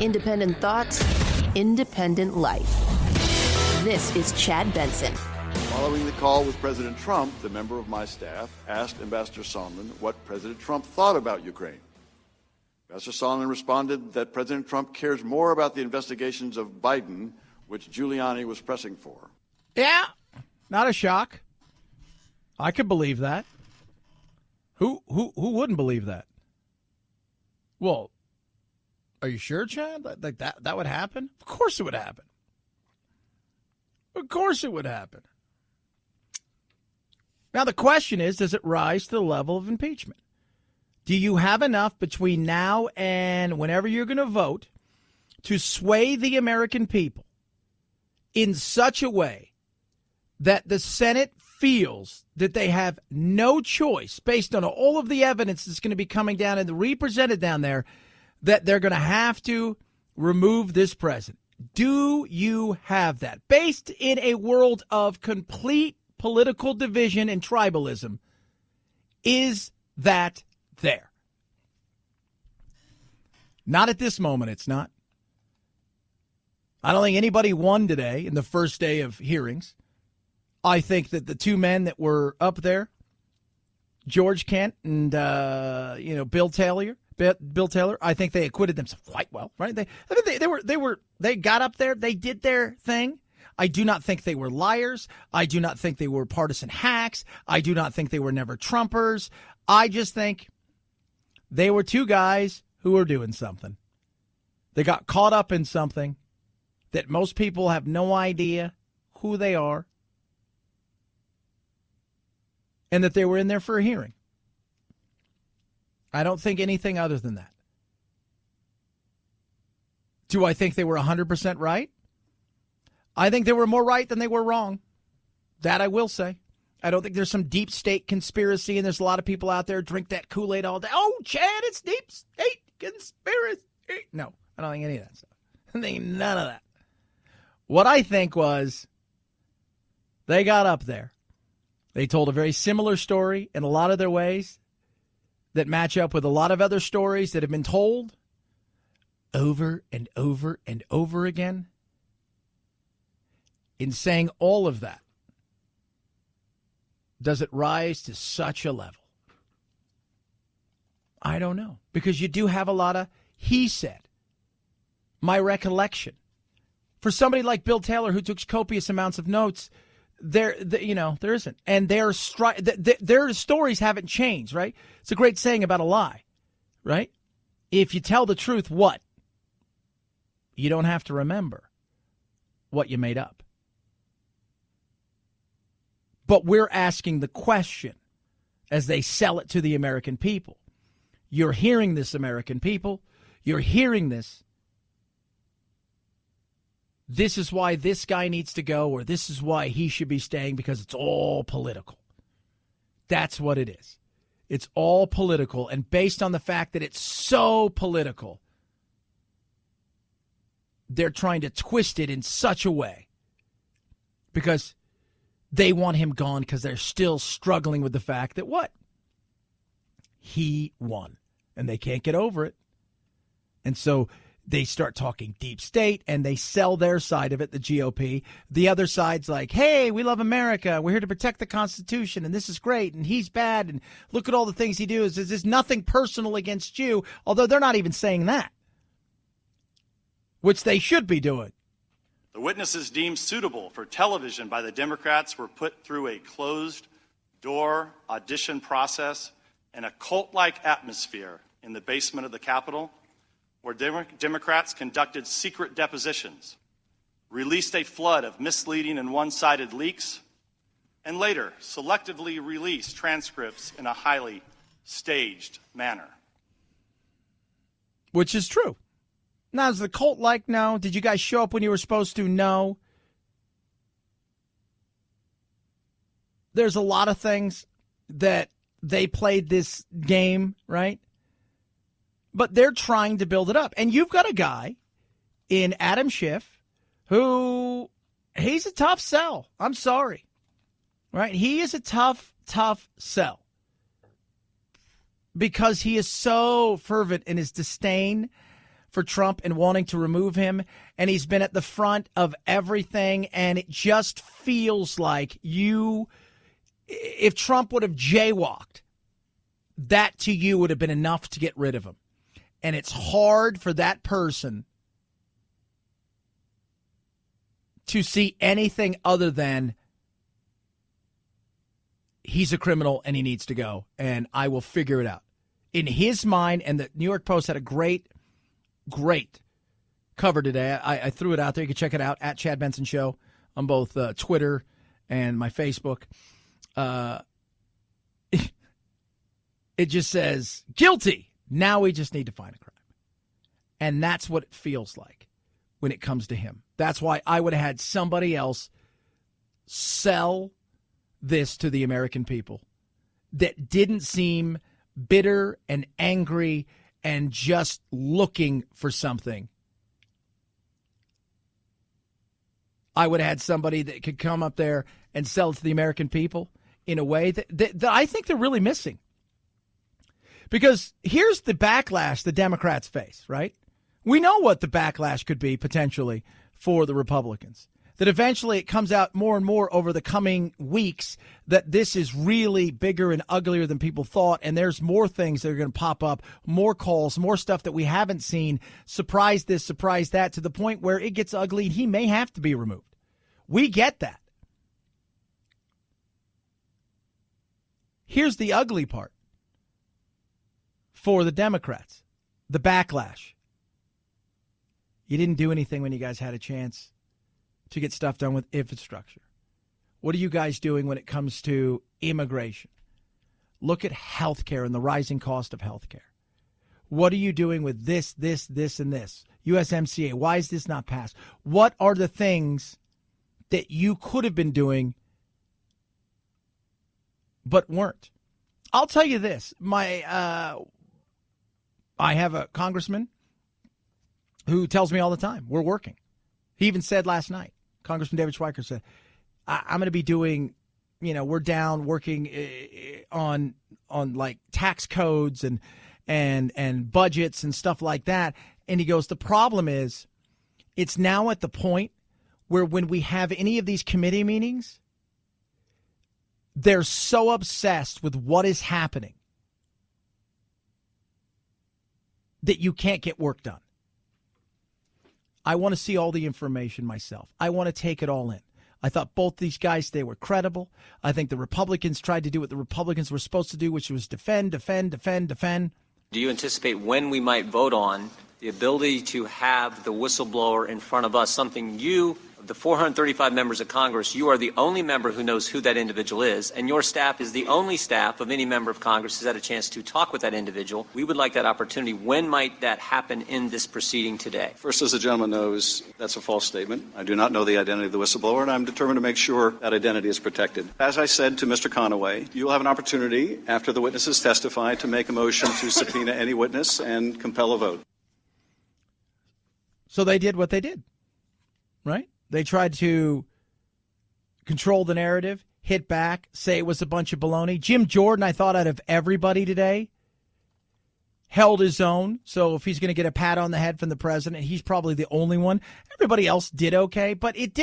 Independent thoughts, independent life. This is Chad Benson. Following the call with President Trump, the member of my staff asked Ambassador Sondland what President Trump thought about Ukraine. Ambassador Sondland responded that President Trump cares more about the investigations of Biden, which Giuliani was pressing for. Yeah, not a shock. I could believe that. Who wouldn't believe that? Well, are you sure, Chad? Like that would happen? Of course it would happen. Of course it would happen. Now the question is, does it rise to the level of impeachment? Do you have enough between now and whenever you're going to vote to sway the American people in such a way that the Senate feels that they have no choice, based on all of the evidence that's going to be coming down and represented down there, that they're going to have to remove this president? Do you have that? Based in a world of complete political division and tribalism, is that there? Not at this moment, it's not. I don't think anybody won today in the first day of hearings. I think that the two men that were up there, George Kent and Bill Taylor, I think they acquitted themselves quite well, right? They got up there, they did their thing. I do not think they were liars. I do not think they were partisan hacks. I do not think they were never Trumpers. I just think they were two guys who were doing something. They got caught up in something that most people have no idea who they are, and that they were in there for a hearing. I don't think anything other than that. Do I think they were 100% right? I think they were more right than they were wrong. That I will say. I don't think there's some deep state conspiracy, and there's a lot of people out there drink that Kool-Aid all day. Oh, Chad, it's deep state conspiracy. No, I don't think any of that stuff. I think none of that. What I think was they got up there. They told a very similar story in a lot of their ways that match up with a lot of other stories that have been told over and over and over again. In saying all of that, does it rise to such a level? I don't know, because you do have a lot of he said. My recollection. For somebody like Bill Taylor, who took copious amounts of notes, there isn't. And their stories haven't changed, right? It's a great saying about a lie, right? If you tell the truth, what? You don't have to remember what you made up. But we're asking the question as they sell it to the American people. You're hearing this, American people. You're hearing this. This is why this guy needs to go, or this is why he should be staying, because it's all political. That's what it is. It's all political. And based on the fact that it's so political, they're trying to twist it in such a way because they want him gone, because they're still struggling with the fact that what? He won. And they can't get over it. And so they start talking deep state, and they sell their side of it, the GOP. The other side's like, hey, we love America. We're here to protect the Constitution, and this is great, and he's bad, and look at all the things he does. There's nothing personal against you, although they're not even saying that, which they should be doing. The witnesses deemed suitable for television by the Democrats were put through a closed-door audition process in a cult-like atmosphere in the basement of the Capitol, where Democrats conducted secret depositions, released a flood of misleading and one-sided leaks, and later selectively released transcripts in a highly staged manner. Which is true. Now, is the cult like? No. Did you guys show up when you were supposed to? No. There's a lot of things that they played this game, right? But they're trying to build it up. And you've got a guy in Adam Schiff who, he's a tough sell. I'm sorry. Right? He is a tough sell. Because he is so fervent in his disdain for Trump and wanting to remove him, and he's been at the front of everything, and it just feels like if Trump would have jaywalked, that to you would have been enough to get rid of him. And it's hard for that person to see anything other than he's a criminal and he needs to go, and I will figure it out. In his mind, and the New York Post had a great cover today. I threw it out there. You can check it out at Chad Benson Show on both Twitter and my Facebook. It just says, guilty. Now we just need to find a crime. And that's what it feels like when it comes to him. That's why I would have had somebody else sell this to the American people that didn't seem bitter and angry and just looking for something. I would have had somebody that could come up there and sell it to the American people in a way that I think they're really missing. Because here's the backlash the Democrats face, right? We know what the backlash could be potentially for the Republicans. That eventually it comes out more and more over the coming weeks that this is really bigger and uglier than people thought, and there's more things that are going to pop up, more calls, more stuff that we haven't seen, surprise this, surprise that, to the point where it gets ugly and he may have to be removed. We get that. Here's the ugly part for the Democrats, the backlash. You didn't do anything when you guys had a chance to get stuff done with infrastructure. What are you guys doing when it comes to immigration? Look at healthcare and the rising cost of healthcare. What are you doing with this, and this? USMCA, why is this not passed? What are the things that you could have been doing but weren't? I'll tell you this. I have a congressman who tells me all the time, we're working. He even said last night, Congressman David Schweiker said, I'm going to be doing, we're down working on like tax codes and budgets and stuff like that. And he goes, the problem is it's now at the point where when we have any of these committee meetings, they're so obsessed with what is happening that you can't get work done. I want to see all the information myself. I want to take it all in. I thought both these guys, they were credible. I think the Republicans tried to do what the Republicans were supposed to do, which was defend. Do you anticipate when we might vote on the ability to have the whistleblower in front of us, something you, the 435 members of Congress, you are the only member who knows who that individual is, and your staff is the only staff of any member of Congress who's had a chance to talk with that individual. We would like that opportunity. When might that happen in this proceeding today? First, as the gentleman knows, that's a false statement. I do not know the identity of the whistleblower, and I'm determined to make sure that identity is protected. As I said to Mr. Conaway, you will have an opportunity after the witnesses testify to make a motion to subpoena any witness and compel a vote. So they did what they did, right? They tried to control the narrative, hit back, say it was a bunch of baloney. Jim Jordan, I thought out of everybody today, held his own. So if he's going to get a pat on the head from the president, he's probably the only one. Everybody else did okay, but it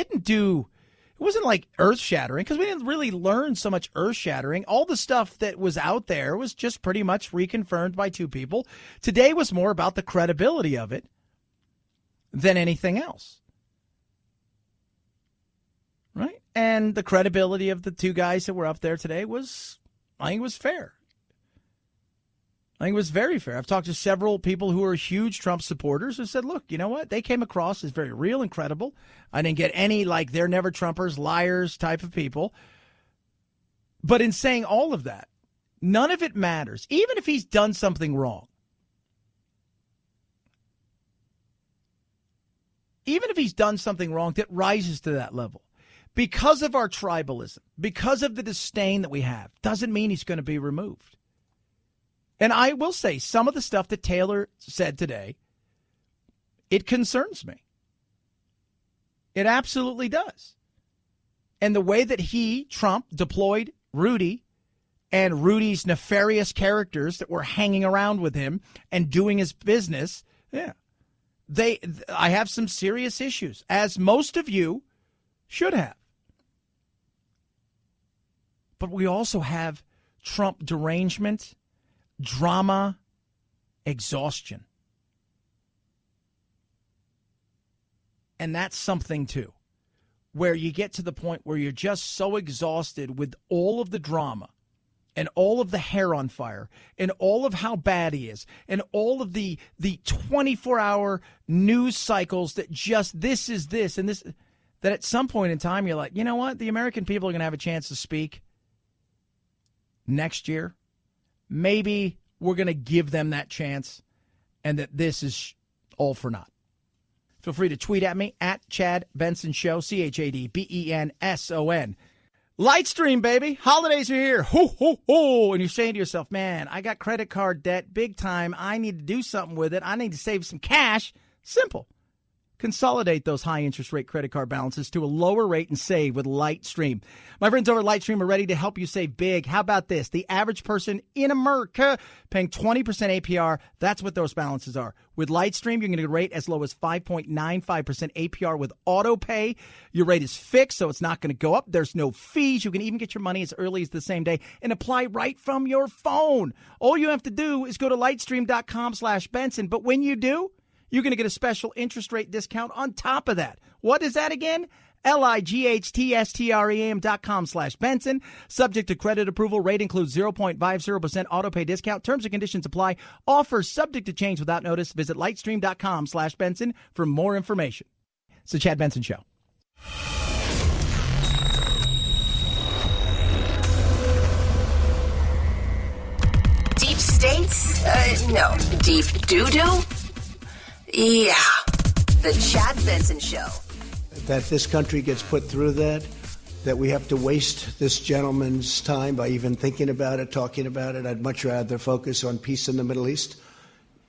wasn't like earth-shattering because we didn't really learn so much earth-shattering. All the stuff that was out there was just pretty much reconfirmed by two people. Today was more about the credibility of it than anything else. Right? And the credibility of the two guys that were up there today I think it was fair. I think it was very fair. I've talked to several people who are huge Trump supporters who said, look, you know what? They came across as very real and credible. I didn't get any like they're never Trumpers, liars type of people. But in saying all of that, none of it matters. Even if he's done something wrong. Even if he's done something wrong that rises to that level. Because of our tribalism, because of the disdain that we have, doesn't mean he's going to be removed. And I will say, some of the stuff that Taylor said today, it concerns me. It absolutely does. And the way that Trump, deployed Rudy and Rudy's nefarious characters that were hanging around with him and doing his business, I have some serious issues, as most of you should have. But we also have Trump derangement, drama, exhaustion. And that's something, too, where you get to the point where you're just so exhausted with all of the drama and all of the hair on fire and all of how bad he is and all of the 24-hour news cycles that just this is this and this, that at some point in time you're like, you know what? The American people are going to have a chance to speak next year. Maybe we're going to give them that chance and that this is all for naught. Feel free to tweet at me at Chad Benson Show, ChadBenson. Lightstream, baby. Holidays are here. Ho, ho, ho. And you're saying to yourself, man, I got credit card debt big time. I need to do something with it. I need to save some cash. Simple. Consolidate those high interest rate credit card balances to a lower rate and save with Lightstream. My friends over at Lightstream are ready to help you save big. How about this? The average person in America paying 20% APR. That's what those balances are. With Lightstream, you're going to get a rate as low as 5.95% APR with auto pay. Your rate is fixed, so it's not going to go up. There's no fees. You can even get your money as early as the same day and apply right from your phone. All you have to do is go to lightstream.com/Benson. But when you do, you're going to get a special interest rate discount on top of that. What is that again? lightstream.com/Benson. Subject to credit approval. Rate includes 0.50% auto pay discount. Terms and conditions apply. Offer subject to change without notice. Visit lightstream.com/Benson for more information. It's the Chad Benson Show. Deep states? No. Deep doo-doo? Yeah, the Chad Benson Show. That this country gets put through that we have to waste this gentleman's time by even thinking about it, talking about it. I'd much rather focus on peace in the Middle East.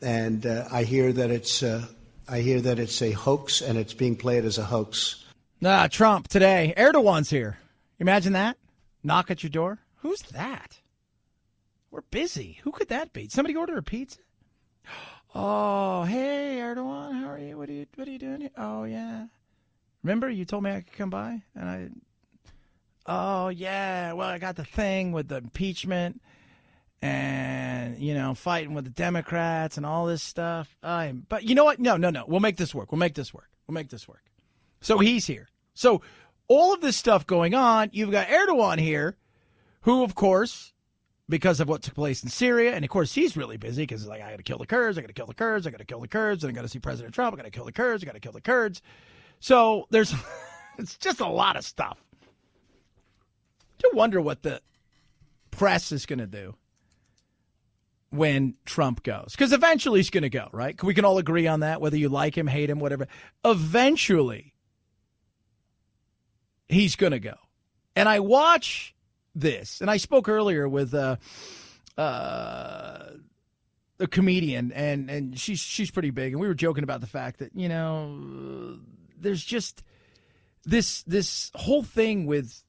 And I hear that it's a hoax, and it's being played as a hoax. Trump today. Erdogan's here. Imagine that. Knock at your door. Who's that? We're busy. Who could that be? Did somebody order a pizza? Oh, hey, Erdogan, how are you? What are you doing here? Oh, yeah. Remember you told me I could come by? Oh, yeah. Well, I got the thing with the impeachment and, fighting with the Democrats and all this stuff. But you know what? No. We'll make this work. So he's here. So all of this stuff going on, you've got Erdogan here, who, of course, because of what took place in Syria. And, of course, he's really busy because he's like, I got to kill the Kurds, and I got to see President Trump, I got to kill the Kurds. So it's just a lot of stuff. To wonder what the press is going to do when Trump goes. Because eventually he's going to go, right? We can all agree on that, whether you like him, hate him, whatever. Eventually he's going to go. And I watch this, and I spoke earlier with a comedian, and she's pretty big, and we were joking about the fact that there's just this whole thing with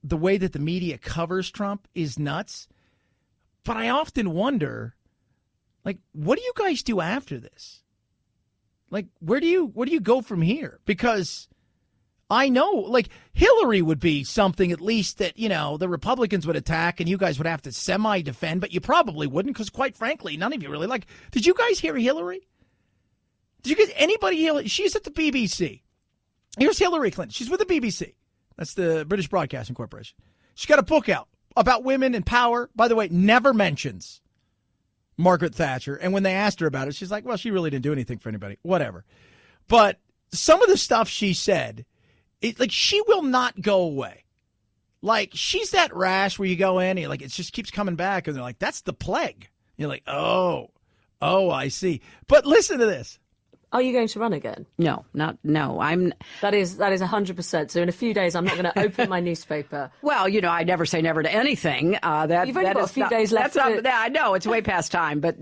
the way that the media covers Trump is nuts. But I often wonder, like, what do you guys do after this? Like, where do you go from here? Because I know, like, Hillary would be something at least that, the Republicans would attack and you guys would have to semi-defend, but you probably wouldn't because, quite frankly, none of you really like. Did you guys hear Hillary? Did you guys, anybody hear? She's at the BBC. Here's Hillary Clinton. She's with the BBC. That's the British Broadcasting Corporation. She's got a book out about women and power. By the way, never mentions Margaret Thatcher. And when they asked her about it, she's like, well, she really didn't do anything for anybody. Whatever. But some of the stuff she said, she will not go away. Like, she's that rash where you go in and it just keeps coming back. And they're like, that's the plague. You're like, oh, I see. But listen to this. Are you going to run again? No. That is 100%. So in a few days, I'm not going to open my newspaper. Well, I never say never to anything. You've only got a few days left. I know it's way past time, but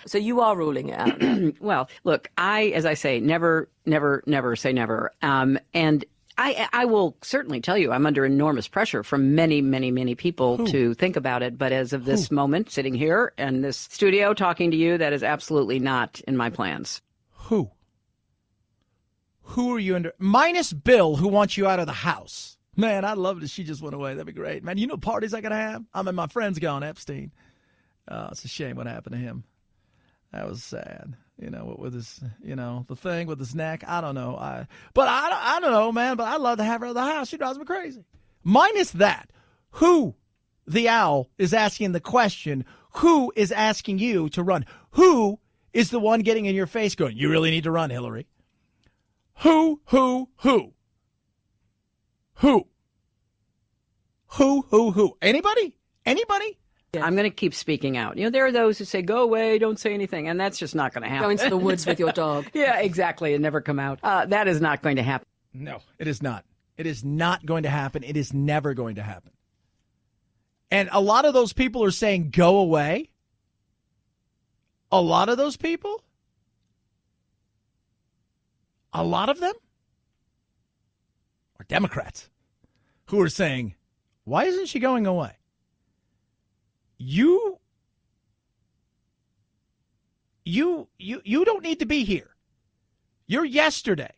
So you are ruling it out. Well, look, as I say, never say never. And I will certainly tell you I'm under enormous pressure from many, many, many people to think about it. But as of this moment, sitting here in this studio talking to you, that is absolutely not in my plans. Who? Who are you under? Minus Bill, who wants you out of the house. Man, I'd love it if she just went away. That'd be great. Man, you know parties I could have? I mean, my friend's gone, Epstein. It's a shame what happened to him. That was sad. You know, with his, the thing with his neck. I don't know. I don't know, man, but I'd love to have her out of the house. She drives me crazy. Minus that, who, the owl, is asking the question, who is asking you to run? Who is the one getting in your face going, you really need to run, Hillary? Who? Anybody? I'm going to keep speaking out. There are those who say, go away, don't say anything. And that's just not going to happen. Go into the woods with your dog. Yeah, exactly. And never come out. That is not going to happen. No, it is not. It is not going to happen. It is never going to happen. And a lot of those people are saying, go away. A lot of those people. A lot of them are Democrats who are saying, why isn't she going away? You don't need to be here. You're yesterday.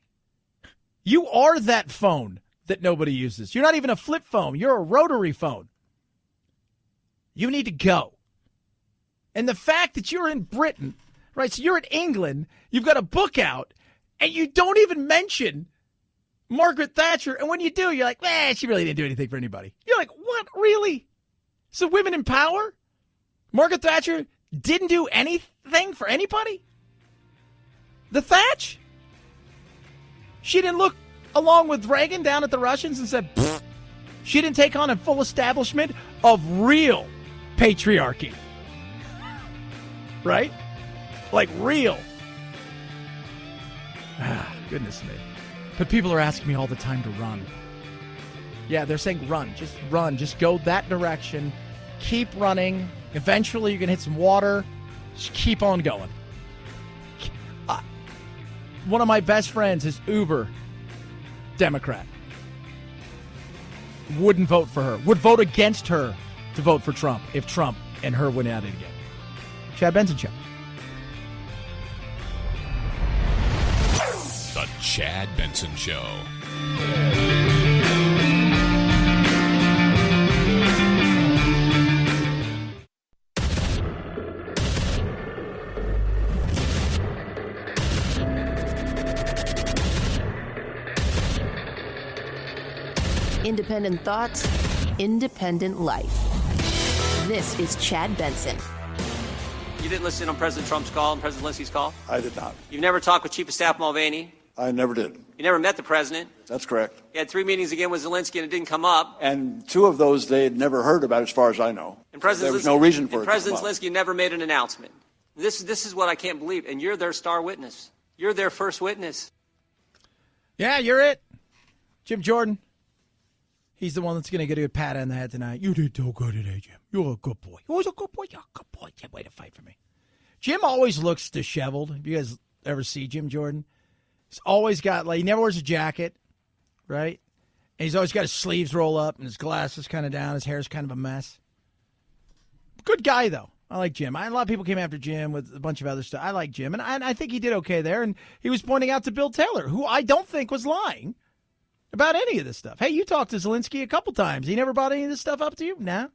You are that phone that nobody uses. You're not even a flip phone. You're a rotary phone. You need to go. And the fact that you're in Britain, right, so you're in England, you've got a book out, and you don't even mention Margaret Thatcher. And when you do, you're like, she really didn't do anything for anybody. You're like, what, really? So women in power? Margaret Thatcher didn't do anything for anybody? The Thatch? She didn't look along with Reagan down at the Russians and said, pfft. She didn't take on a full establishment of real patriarchy. Right? Like real. Goodness me. But people are asking me all the time to run. Yeah, they're saying run. Just run. Just go that direction. Keep running. Eventually you're going to hit some water. Just keep on going. One of my best friends is uber Democrat. Wouldn't vote for her. Would vote against her to vote for Trump if Trump and her went at it again. Chad Benson Show. The Chad Benson Show. Independent thoughts, independent life. This is Chad Benson. You didn't listen on President Trump's call and President Zelensky's call? I did not. You've never talked with Chief of Staff Mulvaney? I never did. You never met the president? That's correct. You had 3 meetings again with Zelensky and it didn't come up. And 2 of those they had never heard about as far as I know. And President there was no reason for it. President Zelensky never made an announcement. This is what I can't believe. And you're their star witness. You're their first witness. Yeah, you're it. Jim Jordan. He's the one that's going to get a pat on the head tonight. You did so good today, Jim. You're a good boy. You're a good boy. You're a good boy. Can't wait to fight for me. Jim always looks disheveled. If you guys ever see Jim Jordan, he's always got, he never wears a jacket, right? And he's always got his sleeves roll up and his glasses kind of down. His hair's kind of a mess. Good guy, though. I like Jim. A lot of people came after Jim with a bunch of other stuff. I like Jim, and I think he did okay there. And he was pointing out to Bill Taylor, who I don't think was lying about any of this stuff. Hey, you talked to Zelensky a couple times. He never brought any of this stuff up to you? Nah.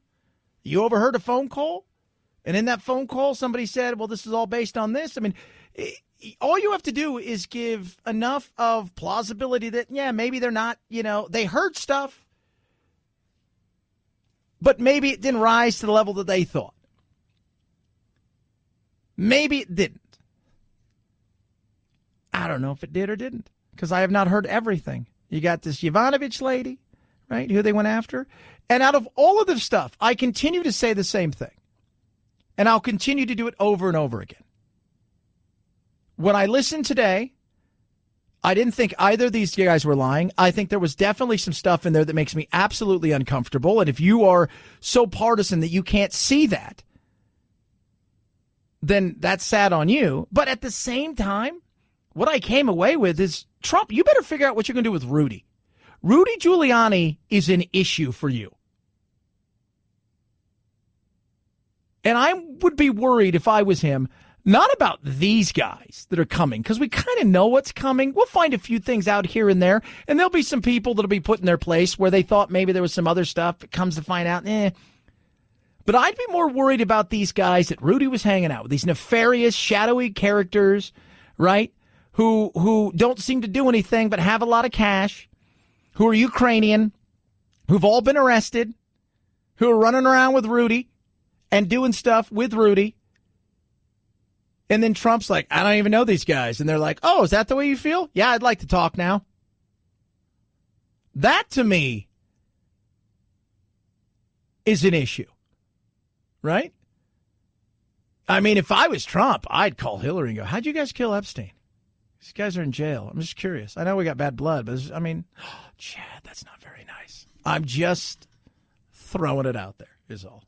You overheard a phone call? And in that phone call, somebody said, well, this is all based on this. I mean, all you have to do is give enough of plausibility that, yeah, maybe they're not, they heard stuff, but maybe it didn't rise to the level that they thought. Maybe it didn't. I don't know if it did or didn't, because I have not heard everything. You got this Yovanovitch lady, right, who they went after. And out of all of this stuff, I continue to say the same thing. And I'll continue to do it over and over again. When I listened today, I didn't think either of these guys were lying. I think there was definitely some stuff in there that makes me absolutely uncomfortable. And if you are so partisan that you can't see that, then that's sad on you. But at the same time, what I came away with is, Trump, you better figure out what you're going to do with Rudy. Rudy Giuliani is an issue for you. And I would be worried if I was him Not about these guys that are coming, because we kind of know what's coming. We'll find a few things out here and there, and there'll be some people that'll be put in their place where they thought maybe there was some other stuff. It comes to find out, But I'd be more worried about these guys that Rudy was hanging out with, these nefarious, shadowy characters, right, who don't seem to do anything but have a lot of cash, who are Ukrainian, who've all been arrested, who are running around with Rudy and doing stuff with Rudy. And then Trump's like, I don't even know these guys. And they're like, oh, is that the way you feel? Yeah, I'd like to talk now. That, to me, is an issue, right? I mean, if I was Trump, I'd call Hillary and go, how'd you guys kill Epstein? These guys are in jail. I'm just curious. I know we got bad blood, but Chad, that's not very nice. I'm just throwing it out there is all.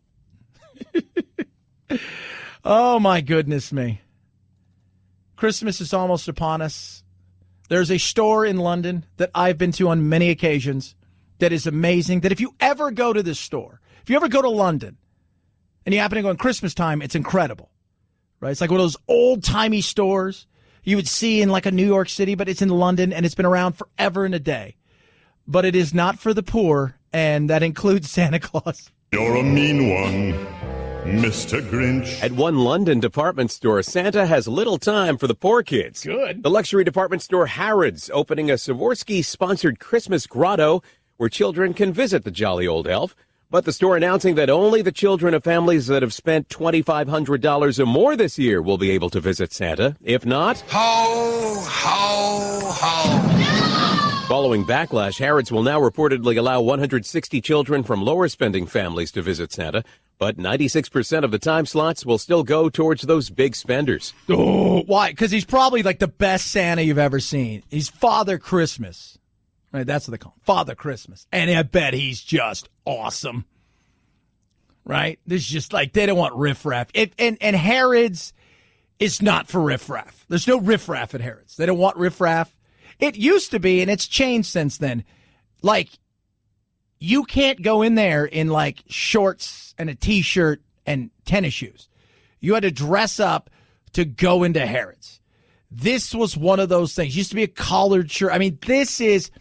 Oh, my goodness me. Christmas is almost upon us. There's a store in London that I've been to on many occasions that is amazing, that if you ever go to this store, if you ever go to London and you happen to go in Christmas time, it's incredible, right? It's like one of those old-timey stores you would see in like a New York City, but it's in London and it's been around forever and a day. But it is not for the poor, and that includes Santa Claus. You're a mean one, Mr. Grinch. At one London department store, Santa has little time for the poor kids. Good. The luxury department store Harrod's opening a Swarovski-sponsored Christmas grotto where children can visit the jolly old elf. But the store announcing that only the children of families that have spent $2,500 or more this year will be able to visit Santa. If not, ho, ho, ho. Following backlash, Harrods will now reportedly allow 160 children from lower-spending families to visit Santa, but 96% of the time slots will still go towards those big spenders. Oh, why? Because he's probably like the best Santa you've ever seen. He's Father Christmas. Right, that's what they call him, Father Christmas. And I bet he's just awesome. Right? There's just like, they don't want riffraff. And Harrods is not for riffraff. There's no riffraff at Harrods. They don't want riffraff. It used to be, and it's changed since then, like, you can't go in there in, like, shorts and a T-shirt and tennis shoes. You had to dress up to go into Harrods. This was one of those things. Used to be a collared shirt. I mean, this is,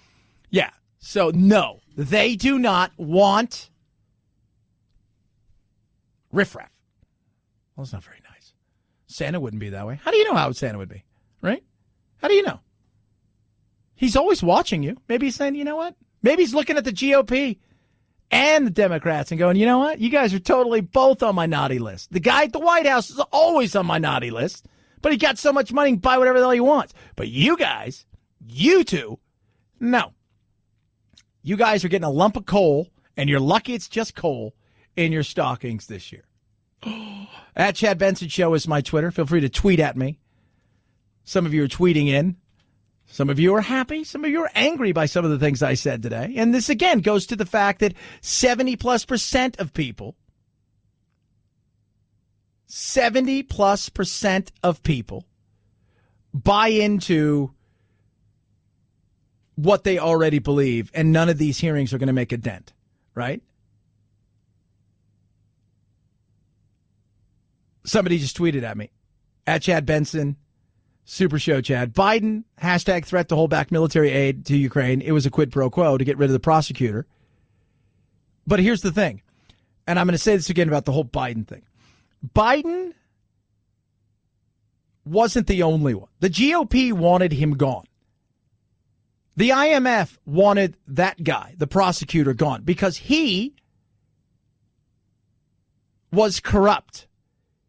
yeah. So, no, they do not want riffraff. Well, it's not very nice. Santa wouldn't be that way. How do you know how Santa would be, right? How do you know? He's always watching you. Maybe he's saying, you know what? Maybe he's looking at the GOP and the Democrats and going, you know what? You guys are totally both on my naughty list. The guy at the White House is always on my naughty list, but he got so much money he can buy whatever the hell he wants. But you guys, you two, no. You guys are getting a lump of coal, and you're lucky it's just coal in your stockings this year. At Chad Benson Show is my Twitter. Feel free to tweet at me. Some of you are tweeting in. Some of you are happy. Some of you are angry by some of the things I said today. And this, again, goes to the fact that 70+% of people, 70+% of people buy into what they already believe, and none of these hearings are going to make a dent, right? Somebody just tweeted at me, at Chad Benson, Super Show Chad. Biden, hashtag threat to hold back military aid to Ukraine. It was a quid pro quo to get rid of the prosecutor. But here's the thing, and I'm going to say this again about the whole Biden thing. Biden wasn't the only one. The GOP wanted him gone. The IMF wanted that guy, the prosecutor, gone because he was corrupt.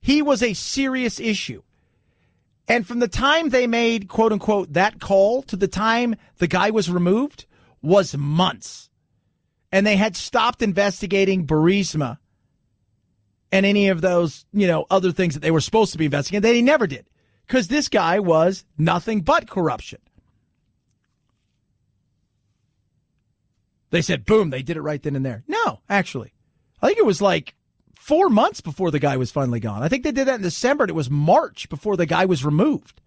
He was a serious issue. And from the time they made, quote unquote, that call to the time the guy was removed was months. And they had stopped investigating Burisma and any of those, other things that they were supposed to be investigating. They never did because this guy was nothing but corruption. They said, boom, they did it right then and there. No, actually, I think it was like 4 months before the guy was finally gone. I think they did that in December, and it was March before the guy was removed.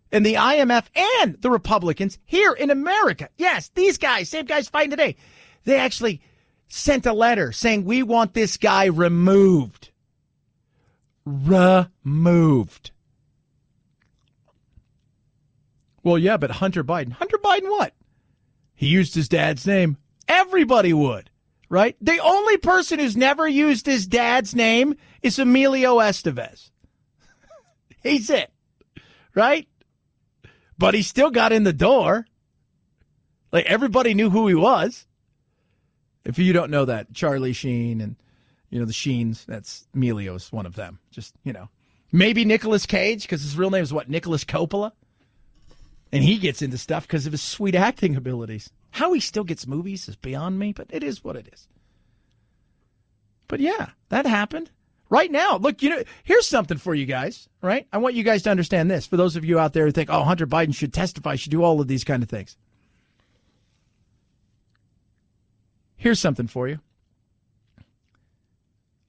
And the IMF and the Republicans here in America, yes, these guys, same guys fighting today, they actually sent a letter saying, we want this guy removed. removed. Well, yeah, but Hunter Biden what? He used his dad's name. Everybody would, right? The only person who's never used his dad's name is Emilio Estevez. He's it, right? But he still got in the door. Like, everybody knew who he was. If you don't know that, Charlie Sheen and, the Sheens, that's Emilio's one of them. Just, maybe Nicolas Cage, because his real name is what, Nicholas Coppola? And he gets into stuff because of his sweet acting abilities. How he still gets movies is beyond me, but it is what it is. But yeah, that happened. Right now, look, here's something for you guys, right? I want you guys to understand this. For those of you out there who think, oh, Hunter Biden should testify, should do all of these kind of things. Here's something for you.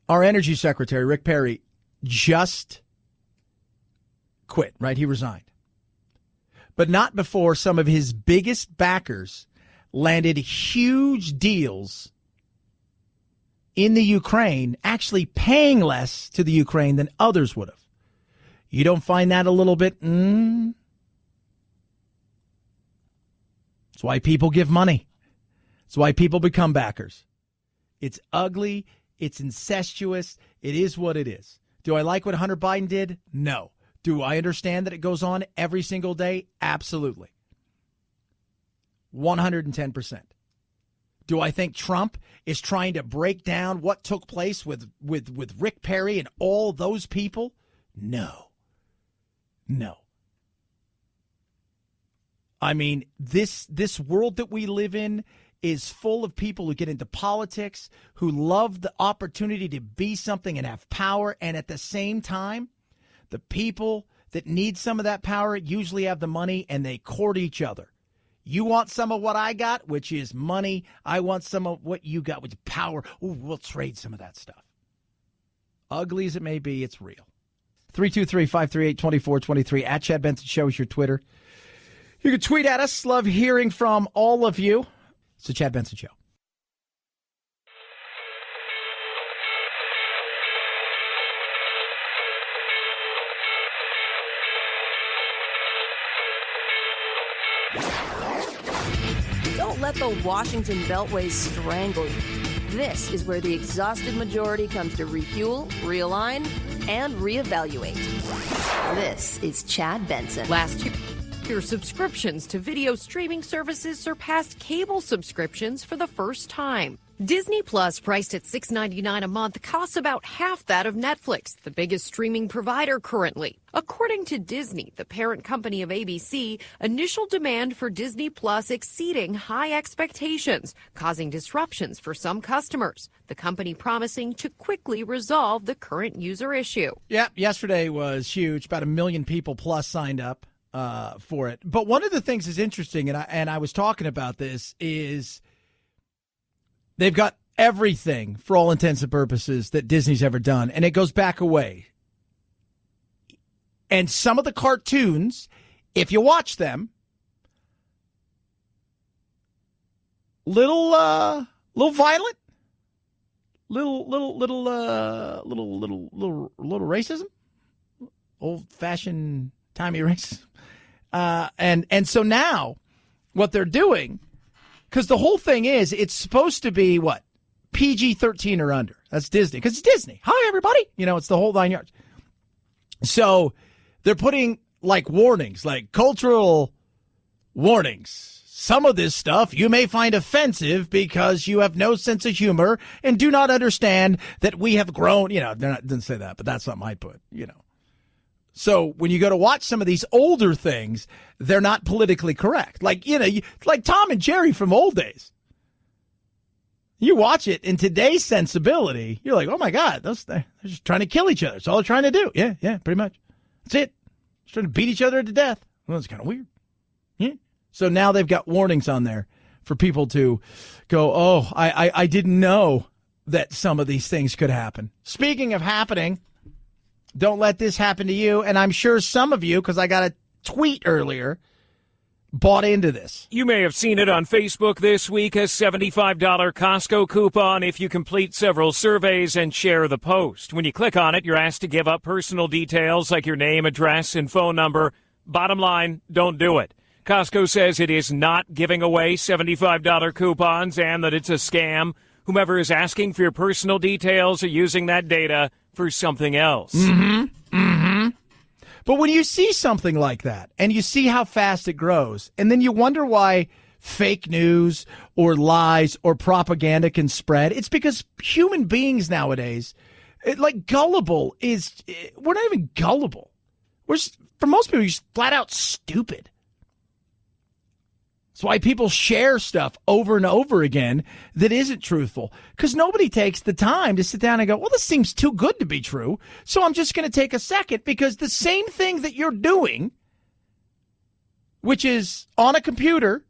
Our energy secretary, Rick Perry, just quit, right? He resigned. But not before some of his biggest backers landed huge deals in the Ukraine, actually paying less to the Ukraine than others would have. You don't find that a little bit? That's why people give money. That's why people become backers. It's ugly. It's incestuous. It is what it is. Do I like what Hunter Biden did? No. Do I understand that it goes on every single day? Absolutely. 110%. Do I think Trump is trying to break down what took place with Rick Perry and all those people? No. I mean, this world that we live in is full of people who get into politics, who love the opportunity to be something and have power, and at the same time, the people that need some of that power usually have the money, and they court each other. You want some of what I got, which is money. I want some of what you got, which is power. Ooh, we'll trade some of that stuff. Ugly as it may be, it's real. 323-538-2423. At Chad Benson Show is your Twitter. You can tweet at us. Love hearing from all of you. It's the Chad Benson Show. Don't let the Washington Beltway strangle you. This is where the exhausted majority comes to refuel, realign, and reevaluate. This is Chad Benson. Last year, subscriptions to video streaming services surpassed cable subscriptions for the first time. Disney Plus, priced at $6.99 a month, costs about half that of Netflix, the biggest streaming provider currently. According to Disney, the parent company of ABC, initial demand for Disney Plus exceeding high expectations, causing disruptions for some customers. The company promising to quickly resolve the current user issue. Yeah, yesterday was huge. About 1 million people plus signed up for it. But one of the things that's interesting, and I was talking about this, is they've got everything, for all intents and purposes, that Disney's ever done, and it goes back a way. And some of the cartoons, if you watch them, little violent, little racism, old-fashioned timey racism, and so now what they're doing. Because the whole thing is, it's supposed to be, what, PG-13 or under. That's Disney. Because it's Disney. Hi, everybody. It's the whole 9 yards. So they're putting, warnings, cultural warnings. Some of this stuff you may find offensive because you have no sense of humor and do not understand that we have grown. Didn't say that, but that's something I put, So when you go to watch some of these older things, they're not politically correct. Like Tom and Jerry from old days. You watch it in today's sensibility, you're like, oh my God, they're just trying to kill each other. That's all they're trying to do. Yeah, pretty much. That's it. Just trying to beat each other to death. Well, that's kind of weird. Yeah. So now they've got warnings on there for people to go, oh, I didn't know that some of these things could happen. Speaking of happening, don't let this happen to you. And I'm sure some of you, because I got a tweet earlier bought into this. You may have seen it on Facebook this week, a $75 Costco coupon if you complete several surveys and share the post. When you click on it, you're asked to give up personal details like your name, address, and phone number. Bottom line, don't do it. Costco says it is not giving away $75 coupons and that it's a scam. Whomever is asking for your personal details are using that data for something else. But when you see something like that and you see how fast it grows, and then you wonder why fake news or lies or propaganda can spread, it's because human beings nowadays, gullible we're not even gullible. For most people, you're just flat out stupid. That's why people share stuff over and over again that isn't truthful, because nobody takes the time to sit down and go, well, this seems too good to be true, so I'm just going to take a second, because the same thing that you're doing, which is on a computer,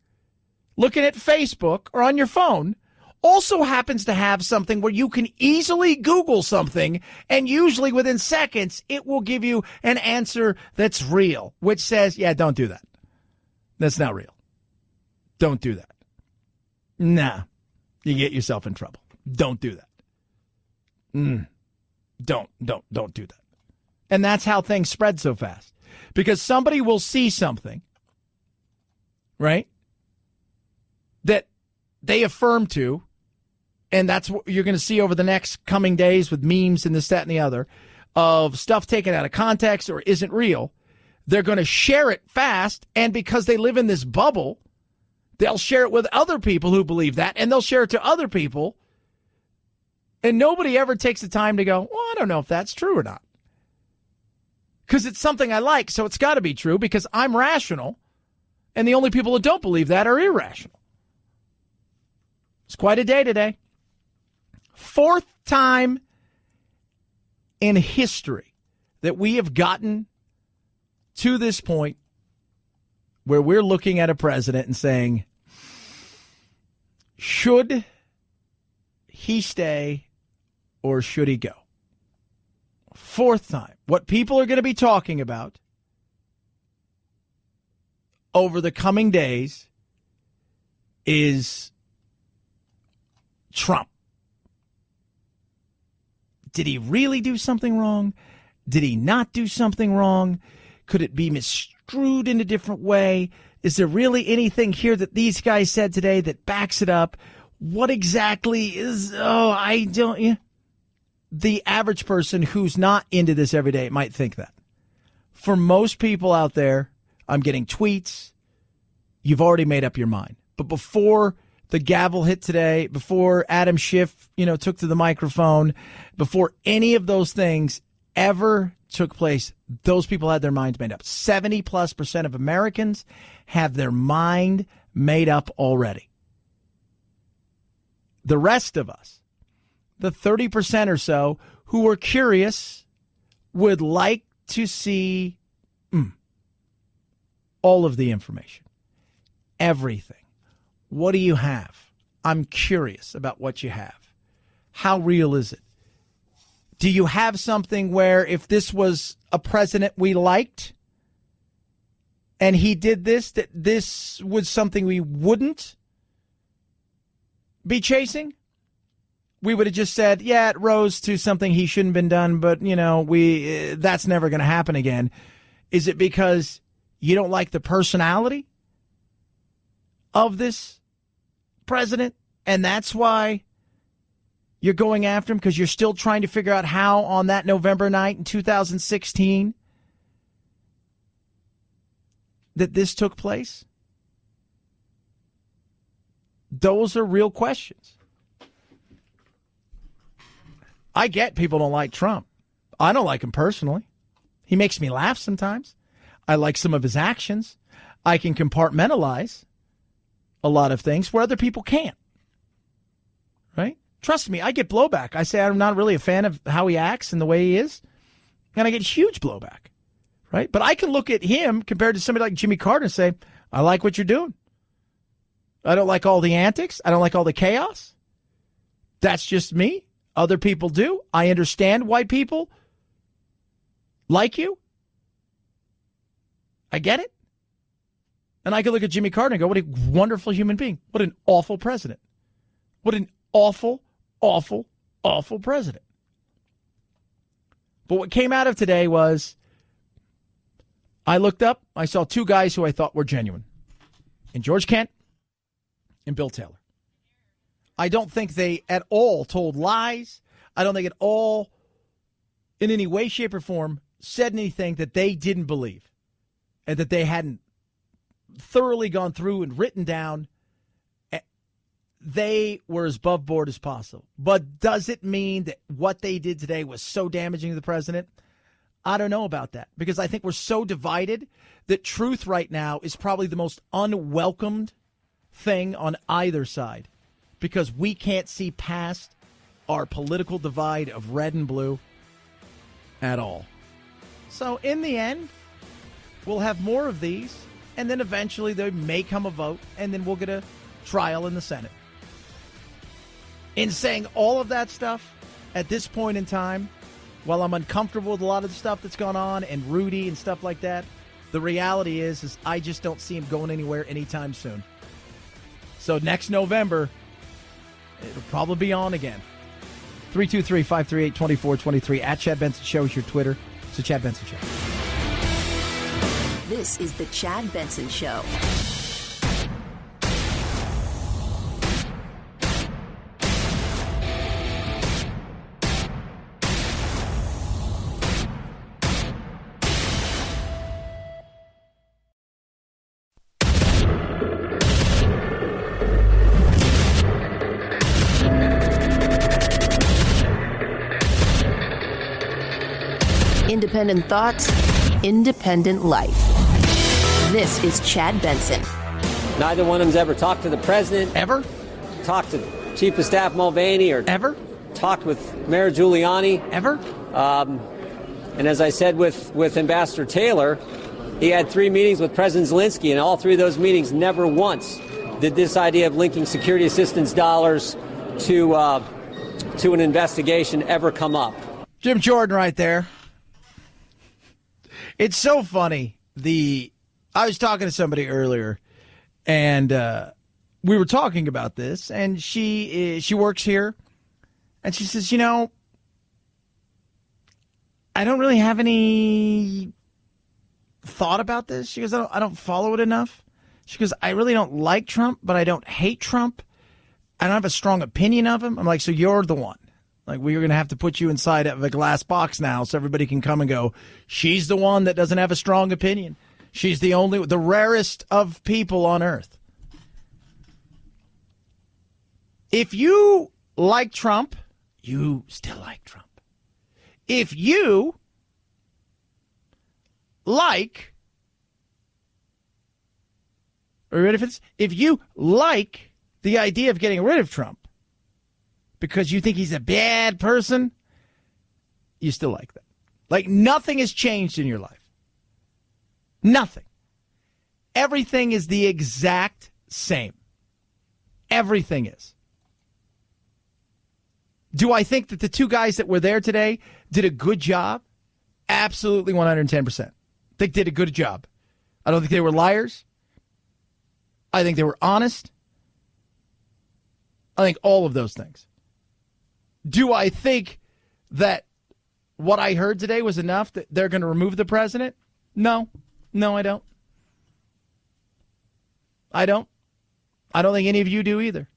looking at Facebook or on your phone, also happens to have something where you can easily Google something, and usually within seconds, it will give you an answer that's real, which says, yeah, don't do that. That's not real. Don't do that. Nah, you get yourself in trouble. Don't do that. Don't do that. And that's how things spread so fast. Because somebody will see something, right, that they affirm to, and that's what you're going to see over the next coming days with memes and this, that, and the other, of stuff taken out of context or isn't real. They're going to share it fast, and because they live in this bubble, they'll share it with other people who believe that, and they'll share it to other people. And nobody ever takes the time to go, well, I don't know if that's true or not. Because it's something I like, so it's got to be true because I'm rational, and the only people who don't believe that are irrational. It's quite a day today. Fourth time in history that we have gotten to this point where we're looking at a president and saying, should he stay or should he go? Fourth time. What people are going to be talking about over the coming days is Trump. Did he really do something wrong? Did he not do something wrong? Could it be misconstrued in a different way? Is there really anything here that these guys said today that backs it up? What exactly is, I don't, yeah. The average person who's not into this every day might think that. For most people out there, I'm getting tweets. You've already made up your mind. But before the gavel hit today, before Adam Schiff, took to the microphone, before any of those things ever took place, those people had their minds made up. 70+% of Americans have their mind made up already. The rest of us, the 30% or so who are curious, would like to see all of the information, everything. What do you have? I'm curious about what you have. How real is it? Do you have something where if this was a president we liked and he did this, that this was something we wouldn't be chasing? We would have just said, yeah, it rose to something he shouldn't have been done, but, that's never going to happen again. Is it because you don't like the personality of this president, and that's why you're going after him, because you're still trying to figure out how on that November night in 2016 that this took place? Those are real questions. I get people don't like Trump. I don't like him personally. He makes me laugh sometimes. I like some of his actions. I can compartmentalize a lot of things where other people can't. Right? Trust me, I get blowback. I say I'm not really a fan of how he acts and the way he is, and I get huge blowback. Right? But I can look at him compared to somebody like Jimmy Carter and say, I like what you're doing. I don't like all the antics. I don't like all the chaos. That's just me. Other people do. I understand why people like you. I get it. And I could look at Jimmy Carter and go, what a wonderful human being. What an awful president. What an awful, awful, awful president. But what came out of today was I looked up, I saw two guys who I thought were genuine. And George Kent and Bill Taylor. I don't think they at all told lies. I don't think at all, in any way, shape, or form, said anything that they didn't believe and that they hadn't thoroughly gone through and written down. They were as above board as possible. But does it mean that what they did today was so damaging to the president? I don't know about that, because I think we're so divided that truth right now is probably the most unwelcomed thing on either side, because we can't see past our political divide of red and blue at all. So in the end, we'll have more of these, and then eventually there may come a vote, and then we'll get a trial in the Senate. In saying all of that stuff, at this point in time, while I'm uncomfortable with a lot of the stuff that's gone on and Rudy and stuff like that, the reality is I just don't see him going anywhere anytime soon. So next November, it'll probably be on again. 323-538-2423. At Chad Benson Show is your Twitter. It's the Chad Benson Show. This is the Chad Benson Show. Independent thoughts, independent life. This is Chad Benson. Neither one of them's ever talked to the president. Ever? Talked to Chief of Staff Mulvaney or ever? Talked with Mayor Giuliani. Ever? And as I said with Ambassador Taylor, he had 3 meetings with President Zelensky, and all 3 of those meetings never once did this idea of linking security assistance dollars to an investigation ever come up. Jim Jordan right there. It's so funny. I was talking to somebody earlier, and we were talking about this, and she works here, and she says, I don't really have any thought about this. She goes, I don't follow it enough. She goes, I really don't like Trump, but I don't hate Trump. I don't have a strong opinion of him. I'm like, so you're the one. Like, we're going to have to put you inside of a glass box now so everybody can come and go, she's the one that doesn't have a strong opinion. She's the rarest of people on earth. If you like Trump, you still like Trump. If you like, are you ready for this? If you like the idea of getting rid of Trump because you think he's a bad person, you still like that. Like, nothing has changed in your life. Nothing. Everything is the exact same. Everything is. Do I think that the 2 guys that were there today did a good job? Absolutely 110%. They did a good job. I don't think they were liars. I think they were honest. I think all of those things. Do I think that what I heard today was enough that they're going to remove the president? No. No, I don't. I don't think any of you do either.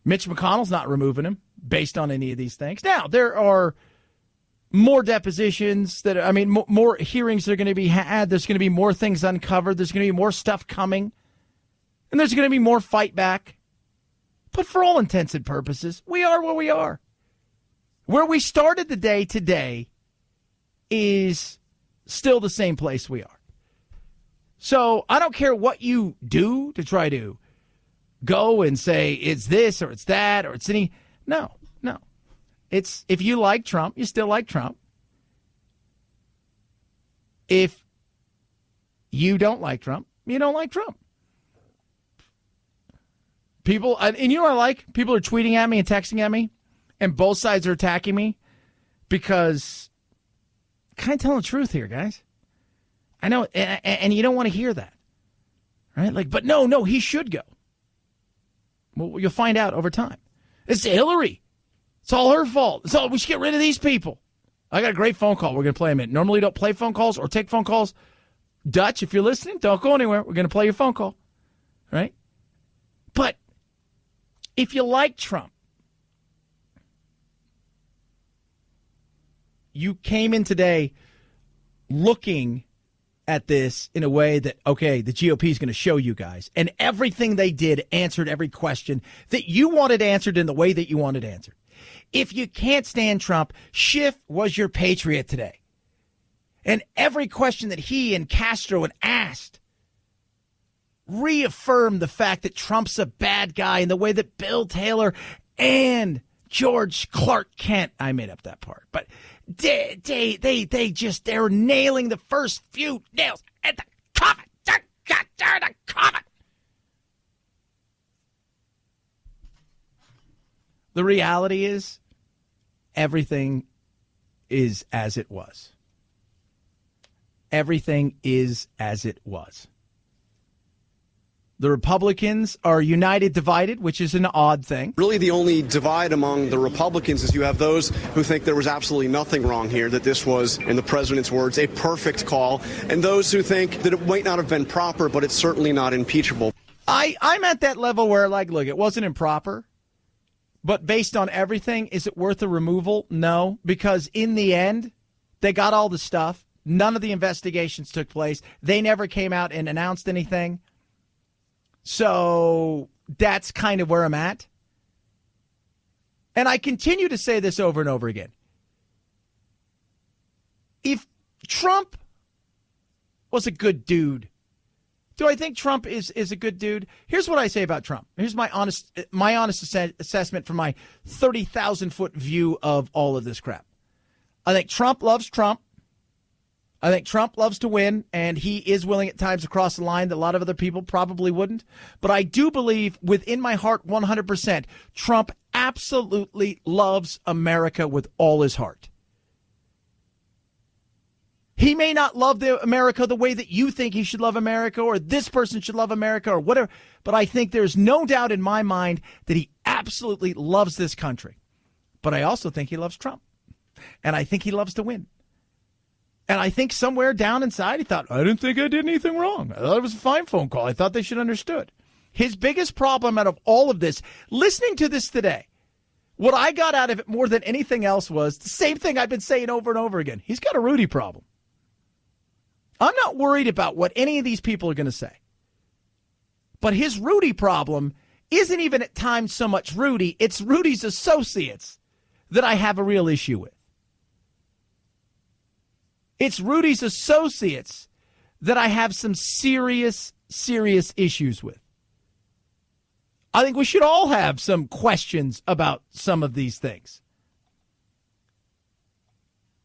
Mitch McConnell's not removing him based on any of these things. Now, there are more depositions more hearings that are going to be had. There's going to be more things uncovered. There's going to be more stuff coming. And there's going to be more fight back. But for all intents and purposes, we are where we are. Where we started the day today is still the same place we are. So I don't care what you do to try to go and say it's this or it's that or it's any. No. It's if you like Trump, you still like Trump. If you don't like Trump, you don't like Trump. People, and you know what I like? People are tweeting at me and texting at me, and both sides are attacking me because I'm kind of telling the truth here, guys. I know, and you don't want to hear that. Right? Like, but no, he should go. Well, you'll find out over time. It's Hillary. It's all her fault. We should get rid of these people. I got a great phone call. We're going to play a minute. Normally don't play phone calls or take phone calls. Dutch, if you're listening, don't go anywhere. We're going to play your phone call. Right? But if you like Trump, you came in today looking at this in a way that, okay, the GOP is going to show you guys. And everything they did answered every question that you wanted answered in the way that you wanted answered. If you can't stand Trump, Schiff was your patriot today. And every question that he and Castro had asked reaffirmed the fact that Trump's a bad guy in the way that Bill Taylor and George Clark Kent, I made up that part, but they're nailing the first few nails at the coffin. The coffin. The reality is everything is as it was. Everything is as it was. The Republicans are united, divided, which is an odd thing. Really, the only divide among the Republicans is you have those who think there was absolutely nothing wrong here, that this was, in the president's words, a perfect call, and those who think that it might not have been proper, but it's certainly not impeachable. I'm at that level where, like, look, it wasn't improper, but based on everything, is it worth a removal? No, because in the end, they got all the stuff. None of the investigations took place. They never came out and announced anything. So that's kind of where I'm at. And I continue to say this over and over again. If Trump was a good dude, do I think Trump is a good dude? Here's what I say about Trump. Here's my honest assessment from my 30,000-foot view of all of this crap. I think Trump loves Trump. I think Trump loves to win, and he is willing at times to cross the line that a lot of other people probably wouldn't. But I do believe within my heart 100%, Trump absolutely loves America with all his heart. He may not love America the way that you think he should love America or this person should love America or whatever, but I think there's no doubt in my mind that he absolutely loves this country. But I also think he loves Trump, and I think he loves to win. And I think somewhere down inside he thought, I didn't think I did anything wrong. I thought it was a fine phone call. I thought they should have understood. His biggest problem out of all of this, listening to this today, what I got out of it more than anything else was the same thing I've been saying over and over again. He's got a Rudy problem. I'm not worried about what any of these people are going to say. But his Rudy problem isn't even at times so much Rudy. It's Rudy's associates that I have a real issue with. It's Rudy's associates that I have some serious, serious issues with. I think we should all have some questions about some of these things.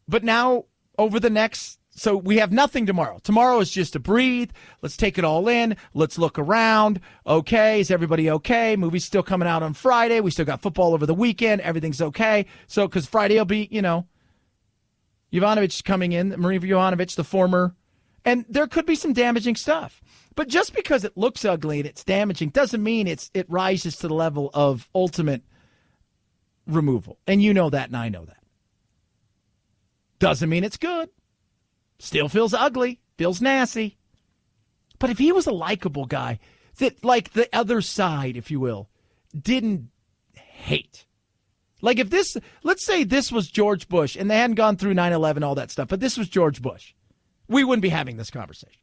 But now, over the next, so we have nothing tomorrow. Tomorrow is just to breathe. Let's take it all in. Let's look around. Okay, is everybody okay? Movie's still coming out on Friday. We still got football over the weekend. Everything's okay. So, because Friday will be, Yovanovitch coming in, Marie Yovanovitch, the former, and there could be some damaging stuff. But just because it looks ugly and it's damaging doesn't mean it rises to the level of ultimate removal. And you know that, and I know that. Doesn't mean it's good. Still feels ugly, feels nasty. But if he was a likable guy that, like the other side, if you will, didn't hate. Like if this, let's say this was George Bush and they hadn't gone through 9/11, all that stuff, but this was George Bush. We wouldn't be having this conversation.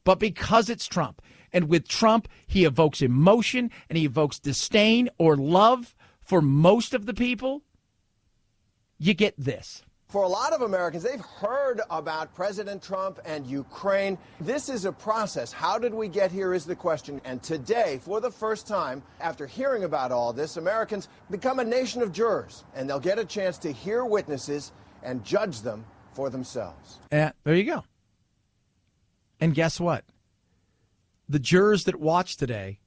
But because it's Trump, and with Trump, he evokes emotion and he evokes disdain or love for most of the people, you get this. For a lot of Americans, they've heard about President Trump and Ukraine. This is a process. How did we get here is the question. And today, for the first time, after hearing about all this, Americans become a nation of jurors, and they'll get a chance to hear witnesses and judge them for themselves. There you go. And guess what? The jurors that watch today,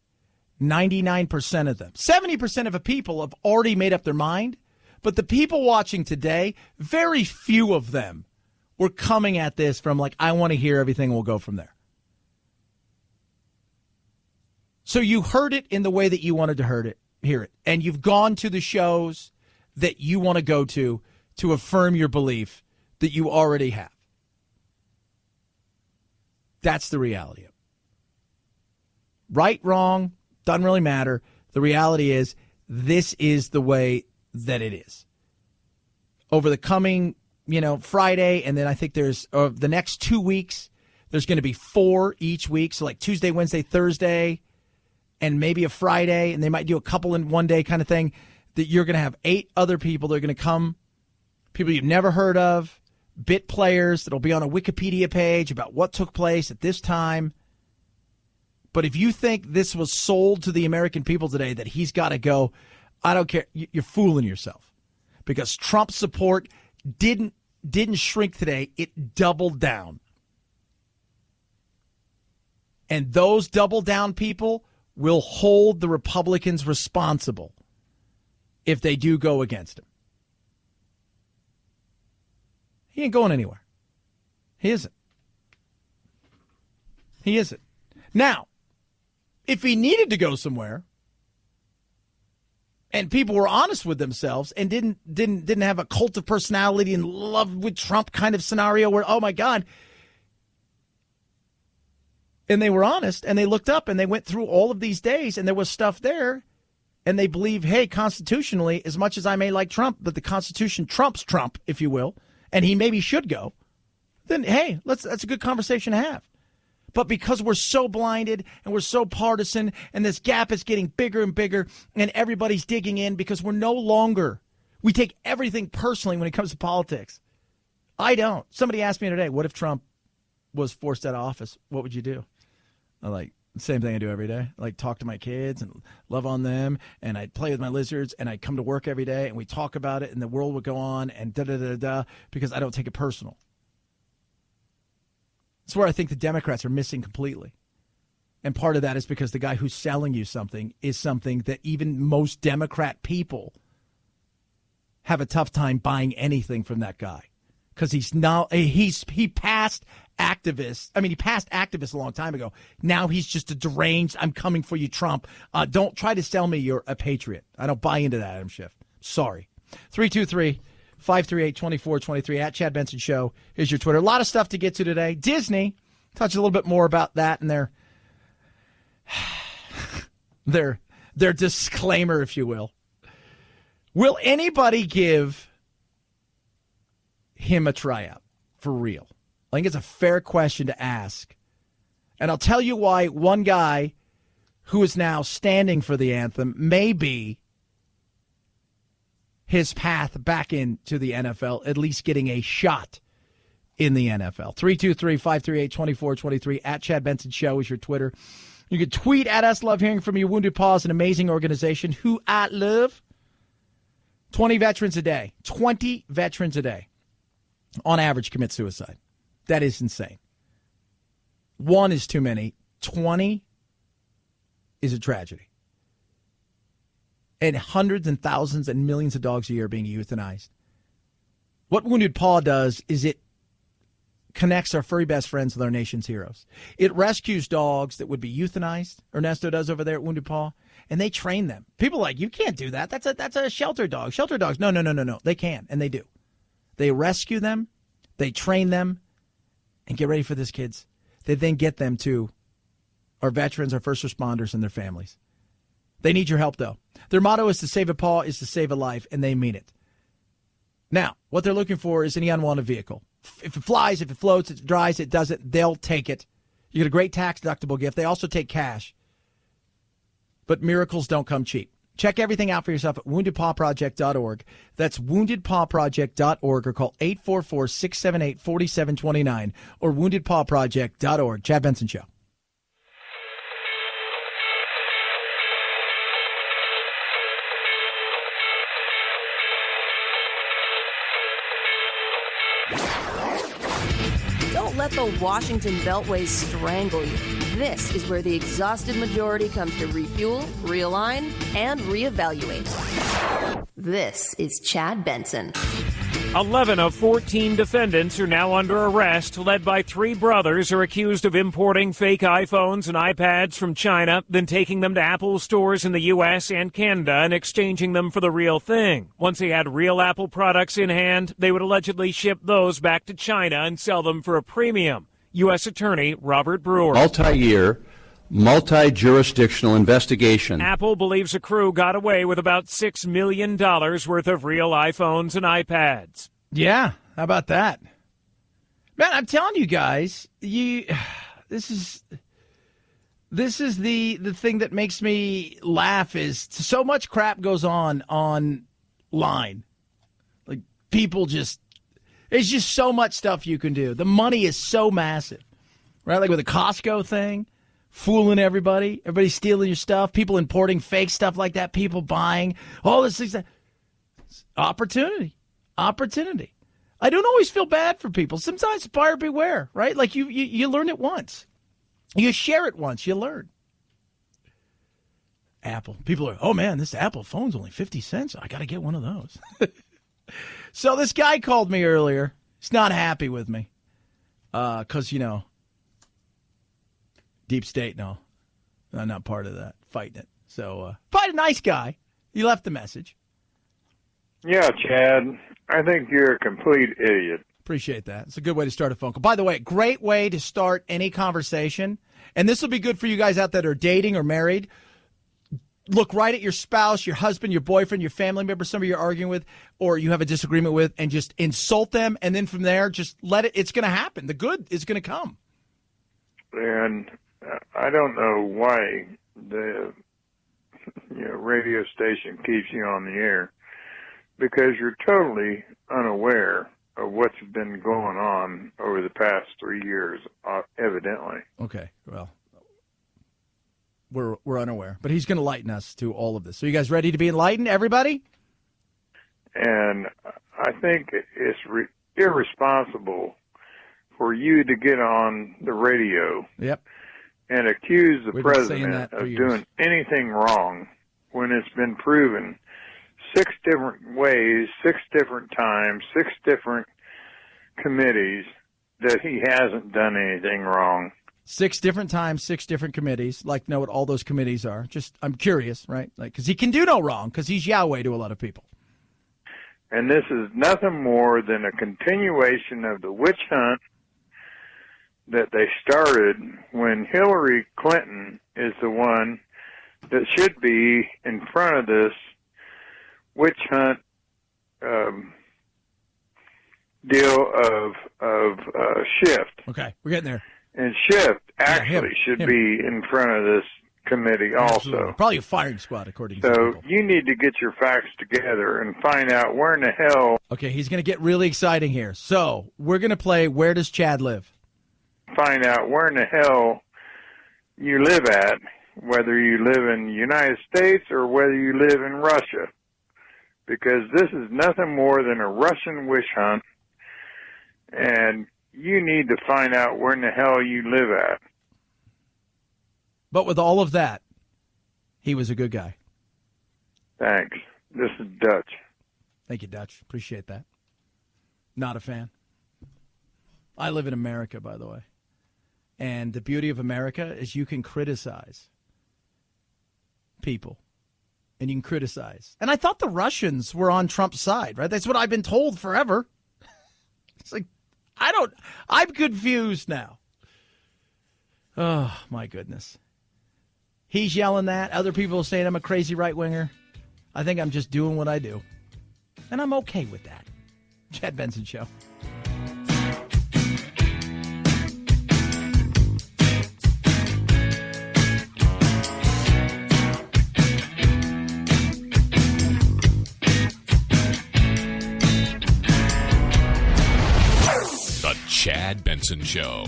99% of them, 70% of the people have already made up their mind. But the people watching today, very few of them were coming at this from like, I want to hear everything, we'll go from there. So you heard it in the way that you wanted to hear it. And you've gone to the shows that you want to go to affirm your belief that you already have. That's the reality of it. Right, wrong, doesn't really matter. The reality is this is the way that it is. Over the coming, Friday, and then I think there's the next 2 weeks, there's going to be 4 each week. So like Tuesday, Wednesday, Thursday, and maybe a Friday, and they might do a couple in one day kind of thing, that you're going to have 8 other people that are going to come, people you've never heard of, bit players that'll be on a Wikipedia page about what took place at this time. But if you think this was sold to the American people today that he's got to go, I don't care. You're fooling yourself, because Trump's support didn't shrink today. It doubled down. And those double down people will hold the Republicans responsible if they do go against him. He ain't going anywhere. He isn't. He isn't. Now, if he needed to go somewhere and people were honest with themselves and didn't have a cult of personality and love with Trump kind of scenario where, oh my God, and they were honest and they looked up and they went through all of these days and there was stuff there and they believe, hey, constitutionally, as much as I may like Trump, but the Constitution trumps Trump, if you will, and he maybe should go, then, hey, that's a good conversation to have. But because we're so blinded and we're so partisan and this gap is getting bigger and bigger and everybody's digging in because we take everything personally when it comes to politics. I don't. Somebody asked me today, what if Trump was forced out of office? What would you do? I'm like, the same thing I do every day. I like talk to my kids and love on them, and I'd play with my lizards, and I'd come to work every day and we talk about it and the world would go on and da-da-da-da, because I don't take it personal. That's where I think the Democrats are missing completely. And part of that is because the guy who's selling you something is something that even most Democrat people have a tough time buying anything from that guy. Because he passed activists. I mean, he passed activists a long time ago. Now he's just a deranged, I'm coming for you, Trump. Don't try to sell me you're a patriot. I don't buy into that, Adam Schiff. Sorry. 323-538-2423 at Chad Benson Show is your Twitter. A lot of stuff to get to today. Disney, touch a little bit more about that and their disclaimer, if you will. Will anybody give him a tryout for real? I think it's a fair question to ask. And I'll tell you why one guy who is now standing for the anthem may be his path back into the NFL, at least getting a shot in the NFL. 323-538-2423 at Chad Benson Show is your Twitter. You can tweet at us. Love hearing from you. Wounded Paw is an amazing organization who I love. 20 veterans a day. 20 veterans a day on average commit suicide. That is insane. 1 is too many. 20 is a tragedy. And hundreds and thousands and millions of dogs a year are being euthanized. What Wounded Paw does is it connects our furry best friends with our nation's heroes. It rescues dogs that would be euthanized. Ernesto does over there at Wounded Paw. And they train them. People are like, you can't do that. That's a shelter dog. Shelter dogs. No. They can, and they do. They rescue them. They train them. And get ready for this, kids. They then get them to our veterans, our first responders, and their families. They need your help, though. Their motto is to save a paw is to save a life, and they mean it. Now, what they're looking for is any unwanted vehicle. If it flies, if it floats, if it dries, it doesn't, they'll take it. You get a great tax-deductible gift. They also take cash. But miracles don't come cheap. Check everything out for yourself at woundedpawproject.org. That's woundedpawproject.org, or call 844-678-4729 or woundedpawproject.org. Chad Benson Show. Don't let the Washington Beltway strangle you. This is where the exhausted majority comes to refuel, realign, and reevaluate. This is Chad Benson. 11 of 14 defendants are now under arrest, led by 3 brothers who are accused of importing fake iPhones and iPads from China, then taking them to Apple stores in the U.S. and Canada and exchanging them for the real thing. Once they had real Apple products in hand, they would allegedly ship those back to China and sell them for a premium. U.S. Attorney Robert Brewer. Multi-year, multi-jurisdictional investigation. Apple believes a crew got away with about $6 million worth of real iPhones and iPads. Yeah, how about that? Man, I'm telling you guys, this is the thing that makes me laugh is so much crap goes on online. Like people there's just so much stuff you can do. The money is so massive, right? Like with the Costco thing. Fooling everybody stealing your stuff, people importing fake stuff like that, people buying all this things. Opportunity. I don't always feel bad for people. Sometimes buyer beware, right? Like you learn it once. You share it once, you learn. Apple. People are, oh man, this Apple phone's only 50 cents. I got to get one of those. So this guy called me earlier. He's not happy with me. Because, deep state, no. I'm not part of that. Fighting it. So, but a nice guy. He left a message. Yeah, Chad. I think you're a complete idiot. Appreciate that. It's a good way to start a phone call. By the way, great way to start any conversation. And this will be good for you guys out that are dating or married. Look right at your spouse, your husband, your boyfriend, your family member, somebody you're arguing with or you have a disagreement with, and just insult them. And then from there, just let it. It's going to happen. The good is going to come. And I don't know why the radio station keeps you on the air, because you're totally unaware of what's been going on over the past 3 years, evidently. Okay, well, we're unaware, but he's going to lighten us to all of this. So you guys ready to be enlightened, everybody? And I think it's irresponsible for you to get on the radio. Yep. And accuse the president of doing anything wrong when it's been proven 6 different ways, 6 different times, 6 different committees that he hasn't done anything wrong. 6 different times, 6 different committees. Like, know what all those committees are. Just, I'm curious, right? Like, because he can do no wrong, because he's Yahweh to a lot of people. And this is nothing more than a continuation of the witch hunt that they started when Hillary Clinton is the one that should be in front of this witch hunt deal of Shift. Okay, we're getting there. And Shift actually should be in front of this committee also. Absolutely. Probably a firing squad, according to So people. you need to get your facts together and find out where in the hell. Okay, he's going to get really exciting here. So we're going to play Where Does Chad Live? Find out where in the hell you live at, whether you live in the United States or whether you live in Russia. Because this is nothing more than a Russian witch hunt, and you need to find out where in the hell you live at. But with all of that, he was a good guy. Thanks. This is Dutch. Thank you, Dutch. Appreciate that. Not a fan. I live in America, by the way. And the beauty of America is you can criticize people. And you can criticize. And I thought the Russians were on Trump's side, right? That's what I've been told forever. It's like, I'm confused now. Oh, my goodness. He's yelling that. Other people are saying I'm a crazy right-winger. I think I'm just doing what I do. And I'm okay with that. Chad Benson Show. The Chad Benson Show.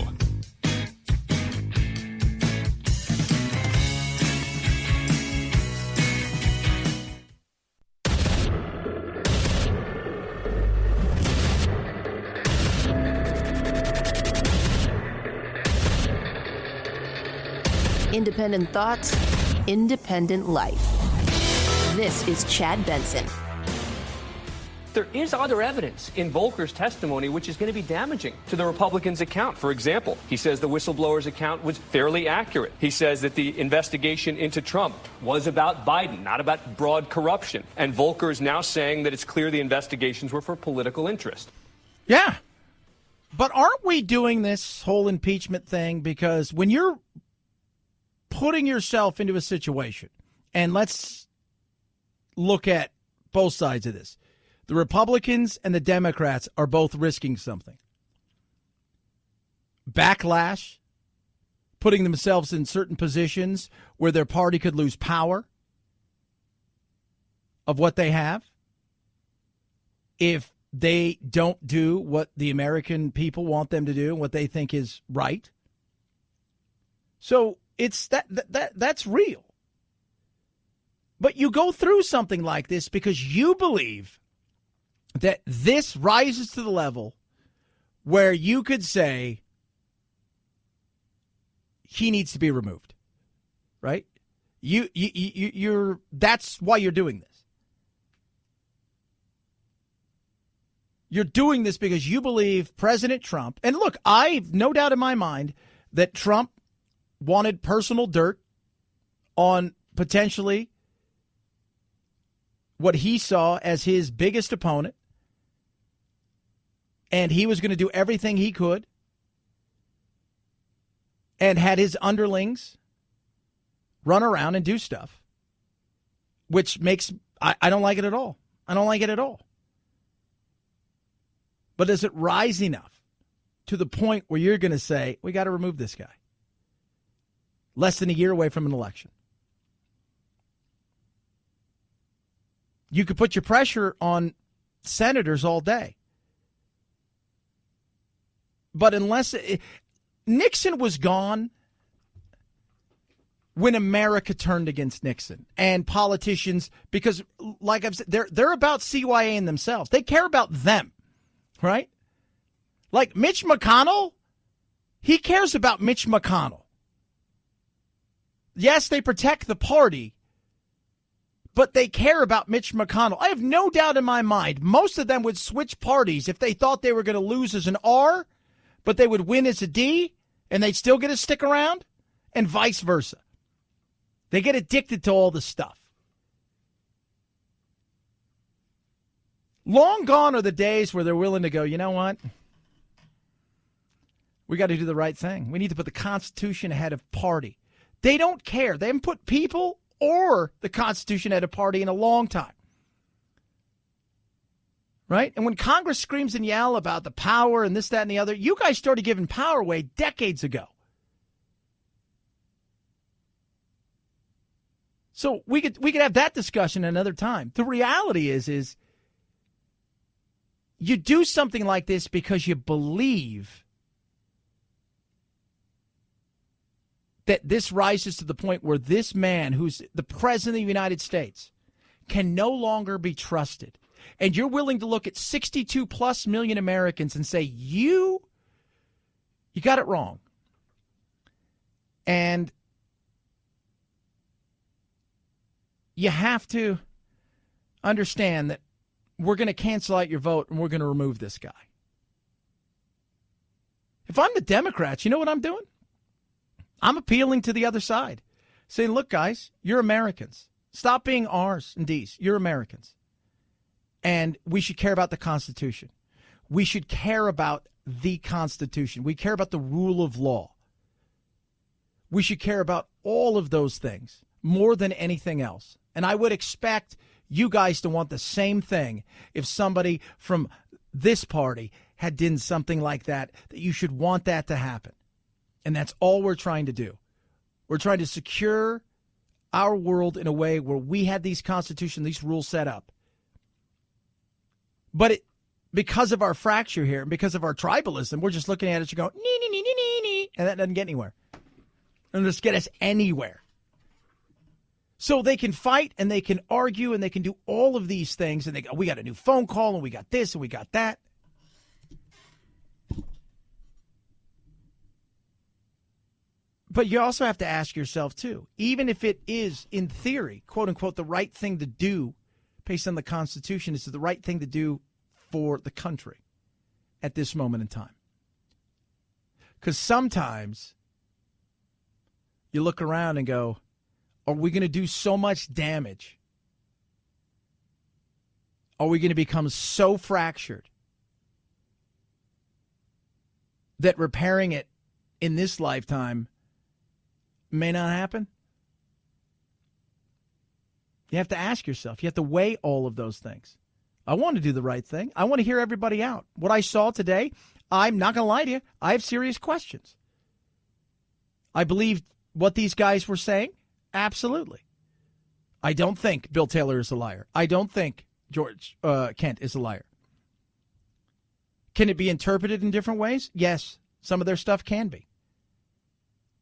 Independent thoughts, independent life. This is Chad Benson. there is other evidence in Volker's testimony which is going to be damaging to the Republicans' account. For example, he says the whistleblower's account was fairly accurate. He says that the investigation into Trump was about Biden, not about broad corruption. And Volker is now saying that it's clear the investigations were for political interest. Yeah. But aren't we doing this whole impeachment thing because when you're putting yourself into a situation, and let's look at both sides of this. The Republicans and the Democrats are both risking something. Backlash, putting themselves in certain positions where their party could lose power of what they have if they don't do what the American people want them to do and what they think is right. So it's that's real. But you go through something like this because you believe that this rises to the level where you could say he needs to be removed, right? You're that's why you're doing this. You're doing this because you believe President Trump, and look, I've no doubt in my mind that Trump wanted personal dirt on potentially what he saw as his biggest opponent, and he was going to do everything he could and had his underlings run around and do stuff, which makes, I don't like it at all. I don't like it at all. But is it rise enough to the point where you're going to say, we got to remove this guy? Less than a year away from an election. You could put your pressure on senators all day. But unless Nixon was gone when America turned against Nixon and politicians, because like I've said, they're about CYA and themselves. They care about them, right? Like Mitch McConnell, he cares about Mitch McConnell. Yes, they protect the party, but they care about Mitch McConnell. I have no doubt in my mind most of them would switch parties if they thought they were going to lose as an R, but they would win as a D, and they'd still get to stick around, and vice versa. They get addicted to all this stuff. Long gone are the days where they're willing to go, you know what? We got to do the right thing. We need to put the Constitution ahead of party. They don't care. They haven't put people or the Constitution ahead of party in a long time. Right? And when Congress screams and yells about the power and this, that, and the other, you guys started giving power away decades ago. So we could have that discussion another time. The reality is you do something like this because you believe that this rises to the point where this man, who's the president of the United States, can no longer be trusted. And you're willing to look at 62 plus million Americans and say, you got it wrong. And you have to understand that we're going to cancel out your vote and we're going to remove this guy. If I'm the Democrats, you know what I'm doing? I'm appealing to the other side, saying, look, guys, you're Americans. Stop being R's and D's. You're Americans. And we should care about the Constitution. We should care about the Constitution. We care about the rule of law. We should care about all of those things more than anything else. And I would expect you guys to want the same thing if somebody from this party had done something like that you should want that to happen. And that's all we're trying to do. We're trying to secure our world in a way where we had these constitutions, these rules set up. But because of our fracture here, and because of our tribalism, we're just looking at it and going, nee, and that doesn't get anywhere. It doesn't get us anywhere. So they can fight and they can argue and they can do all of these things. And they go, we got a new phone call and we got this and we got that. But you also have to ask yourself, too, even if it is, in theory, quote unquote, the right thing to do based on the Constitution, is the right thing to do for the country at this moment in time. Because sometimes you look around and go, are we going to do so much damage? Are we going to become so fractured that repairing it in this lifetime may not happen? You have to ask yourself. You have to weigh all of those things. I want to do the right thing. I want to hear everybody out. What I saw today, I'm not going to lie to you, I have serious questions. I believe what these guys were saying? Absolutely. I don't think Bill Taylor is a liar. I don't think George Kent is a liar. Can it be interpreted in different ways? Yes, some of their stuff can be.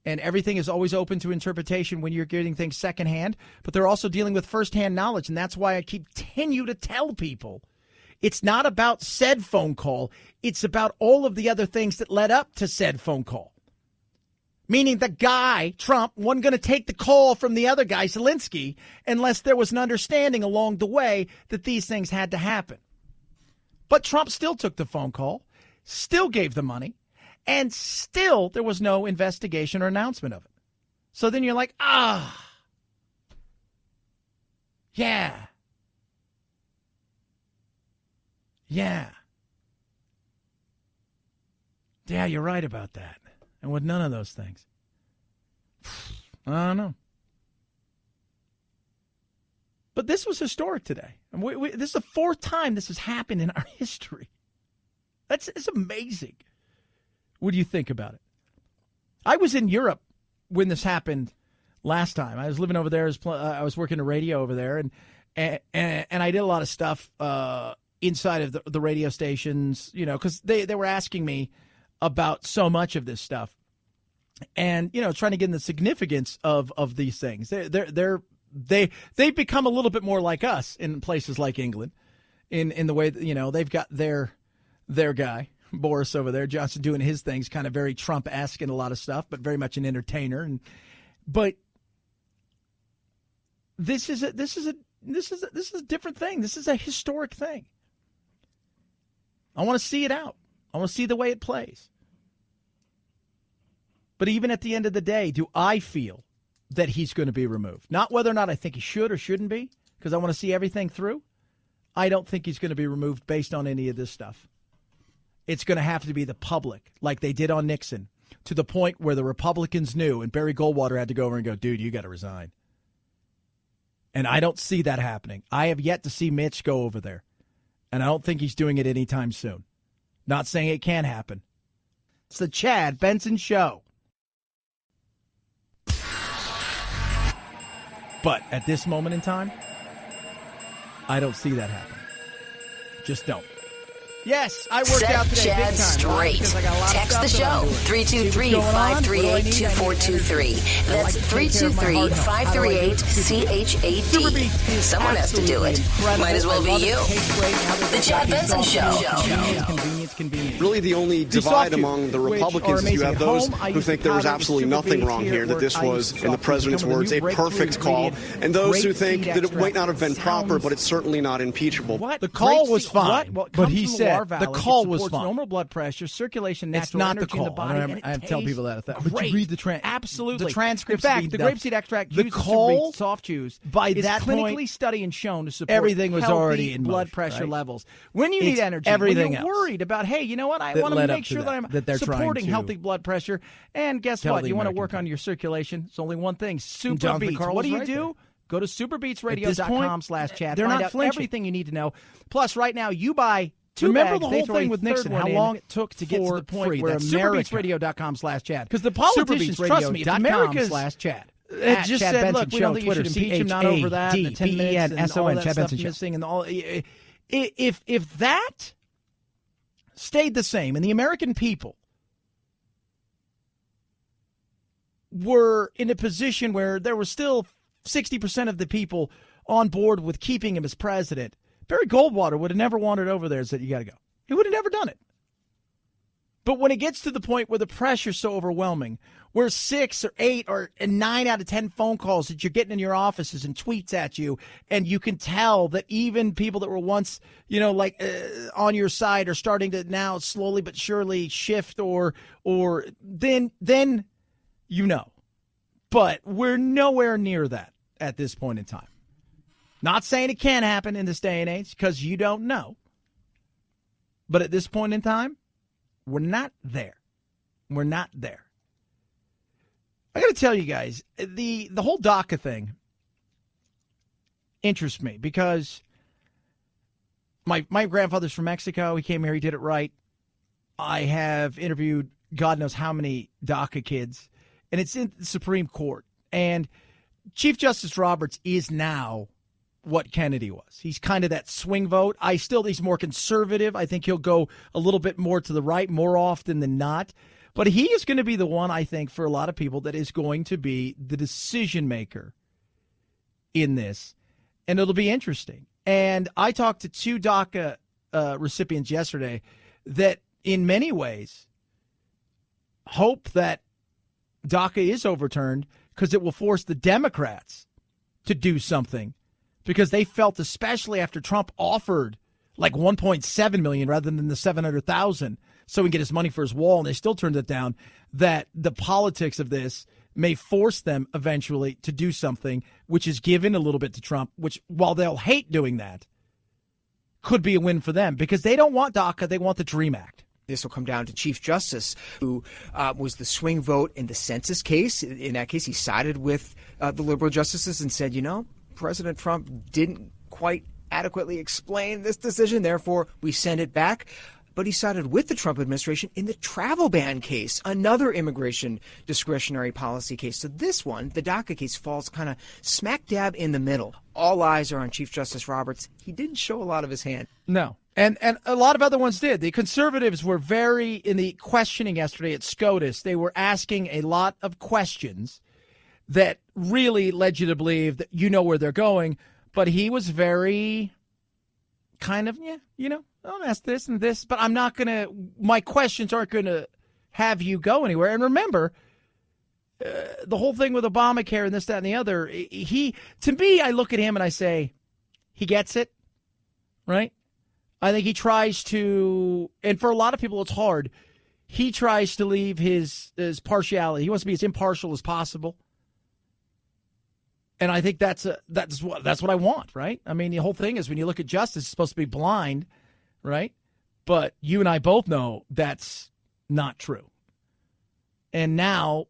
And everything is always open to interpretation when you're getting things secondhand, but they're also dealing with firsthand knowledge, and that's why I continue to tell people it's not about said phone call. It's about all of the other things that led up to said phone call. Meaning the guy, Trump, wasn't going to take the call from the other guy, Zelensky, unless there was an understanding along the way that these things had to happen. But Trump still took the phone call, still gave the money, and still there was no investigation or announcement of it. So then you're like, yeah. Yeah, you're right about that. And with none of those things, I don't know. But this was historic today. And this is the fourth time this has happened in our history. It's amazing. What do you think about it? I was in Europe when this happened last time. I was living over there. I was working the radio over there, and I did a lot of stuff inside of the radio stations, because they were asking me about so much of this stuff, and trying to get in the significance of these things. They've become a little bit more like us in places like England, in the way that they've got their guy Boris over there, Johnson, doing his things, kind of very Trump-esque in a lot of stuff, but very much an entertainer. But this is a different thing. This is a historic thing. I want to see it out. I want to see the way it plays. But even at the end of the day, do I feel that he's going to be removed? Not whether or not I think he should or shouldn't be, because I want to see everything through. I don't think he's going to be removed based on any of this stuff. It's going to have to be the public, like they did on Nixon, to the point where the Republicans knew, and Barry Goldwater had to go over and go, dude, you got to resign. And I don't see that happening. I have yet to see Mitch go over there, and I don't think he's doing it anytime soon. Not saying it can't happen. It's the Chad Benson Show. But at this moment in time, I don't see that happening. Just don't. Yes, I worked out today. Chad big time, straight. Text the show 323-538-2423. That's 323-538-CHAD. Someone has to do it. Might as well be you. The Chad Benson Show. Convenience. Really, the only divide among the Republicans is you have those who think there was absolutely nothing wrong here, that this was, in the president's words, a perfect call, and those who think that it might not have been proper, but it's certainly not impeachable. The call was fine, but he said the call was fine. Normal blood pressure, circulation, natural energy in the body. I tell people that. But you read the transcript. Absolutely. The transcript. In fact, the grapeseed extract the call, soft chews, by is that clinically point, studied and shown to support everything was healthy already in blood motion, pressure right? levels. When you need energy, everything when you're worried about, hey, you know what? I want to make sure that I'm supporting healthy blood pressure. And guess what? You want to work on your circulation. It's only one thing. Super Beats. What do you do? Go to superbeatsradio.com/chat. They're Find not out flinching. everything you need to know. Plus, right now, you buy two Remember bags, the whole thing with Nixon, how long it took to get to the point where superbeatsradio.com/chat. Because the politicians, trust me, if America's /chat. It just said, look, we don't think you should impeach him, not over that, the 10 minutes and all that stuff missing, and all. If that stayed the same, and the American people were in a position where there were still 60% of the people on board with keeping him as president, Barry Goldwater would have never wandered over there and said, you got to go. He would have never done it. But when it gets to the point where the pressure's so overwhelming, where 6 or 8 or 9 out of 10 phone calls that you're getting in your offices and tweets at you, and you can tell that even people that were once, on your side are starting to now slowly but surely shift or then But we're nowhere near that at this point in time. Not saying it can't happen in this day and age because you don't know. But at this point in time, we're not there. We're not there. I got to tell you guys, the whole DACA thing interests me because my grandfather's from Mexico. He came here. He did it right. I have interviewed God knows how many DACA kids, and it's in the Supreme Court. And Chief Justice Roberts is now what Kennedy was. He's kind of that swing vote. He's more conservative. I think he'll go a little bit more to the right more often than not. But he is going to be the one, I think, for a lot of people that is going to be the decision maker in this. And it'll be interesting. And I talked to 2 DACA recipients yesterday that in many ways hope that DACA is overturned because it will force the Democrats to do something. Because they felt, especially after Trump offered like $1.7 million rather than the $700,000 so he can get his money for his wall, and they still turned it down, that the politics of this may force them eventually to do something which is given a little bit to Trump, which, while they'll hate doing that, could be a win for them because they don't want DACA. They want the DREAM Act. This will come down to Chief Justice, who was the swing vote in the census case. In that case, he sided with the liberal justices and said, President Trump didn't quite adequately explain this decision, therefore we send it back. But he sided with the Trump administration in the travel ban case, another immigration discretionary policy case. So this one, the DACA case, falls kind of smack dab in the middle. All eyes are on Chief Justice Roberts. He didn't show a lot of his hand. No. And a lot of other ones did. The conservatives were in the questioning yesterday at SCOTUS, they were asking a lot of questions that really led you to believe that you know where they're going. But he was very kind of, don't ask this and this, but my questions aren't going to have you go anywhere. And remember, the whole thing with Obamacare and this, that, and the other, to me, I look at him and I say, he gets it, right? I think he tries to, and for a lot of people it's hard, he tries to leave his partiality. He wants to be as impartial as possible. And I think that's what I want, right? I mean, the whole thing is when you look at justice, it's supposed to be blind, right? But you and I both know that's not true. And now,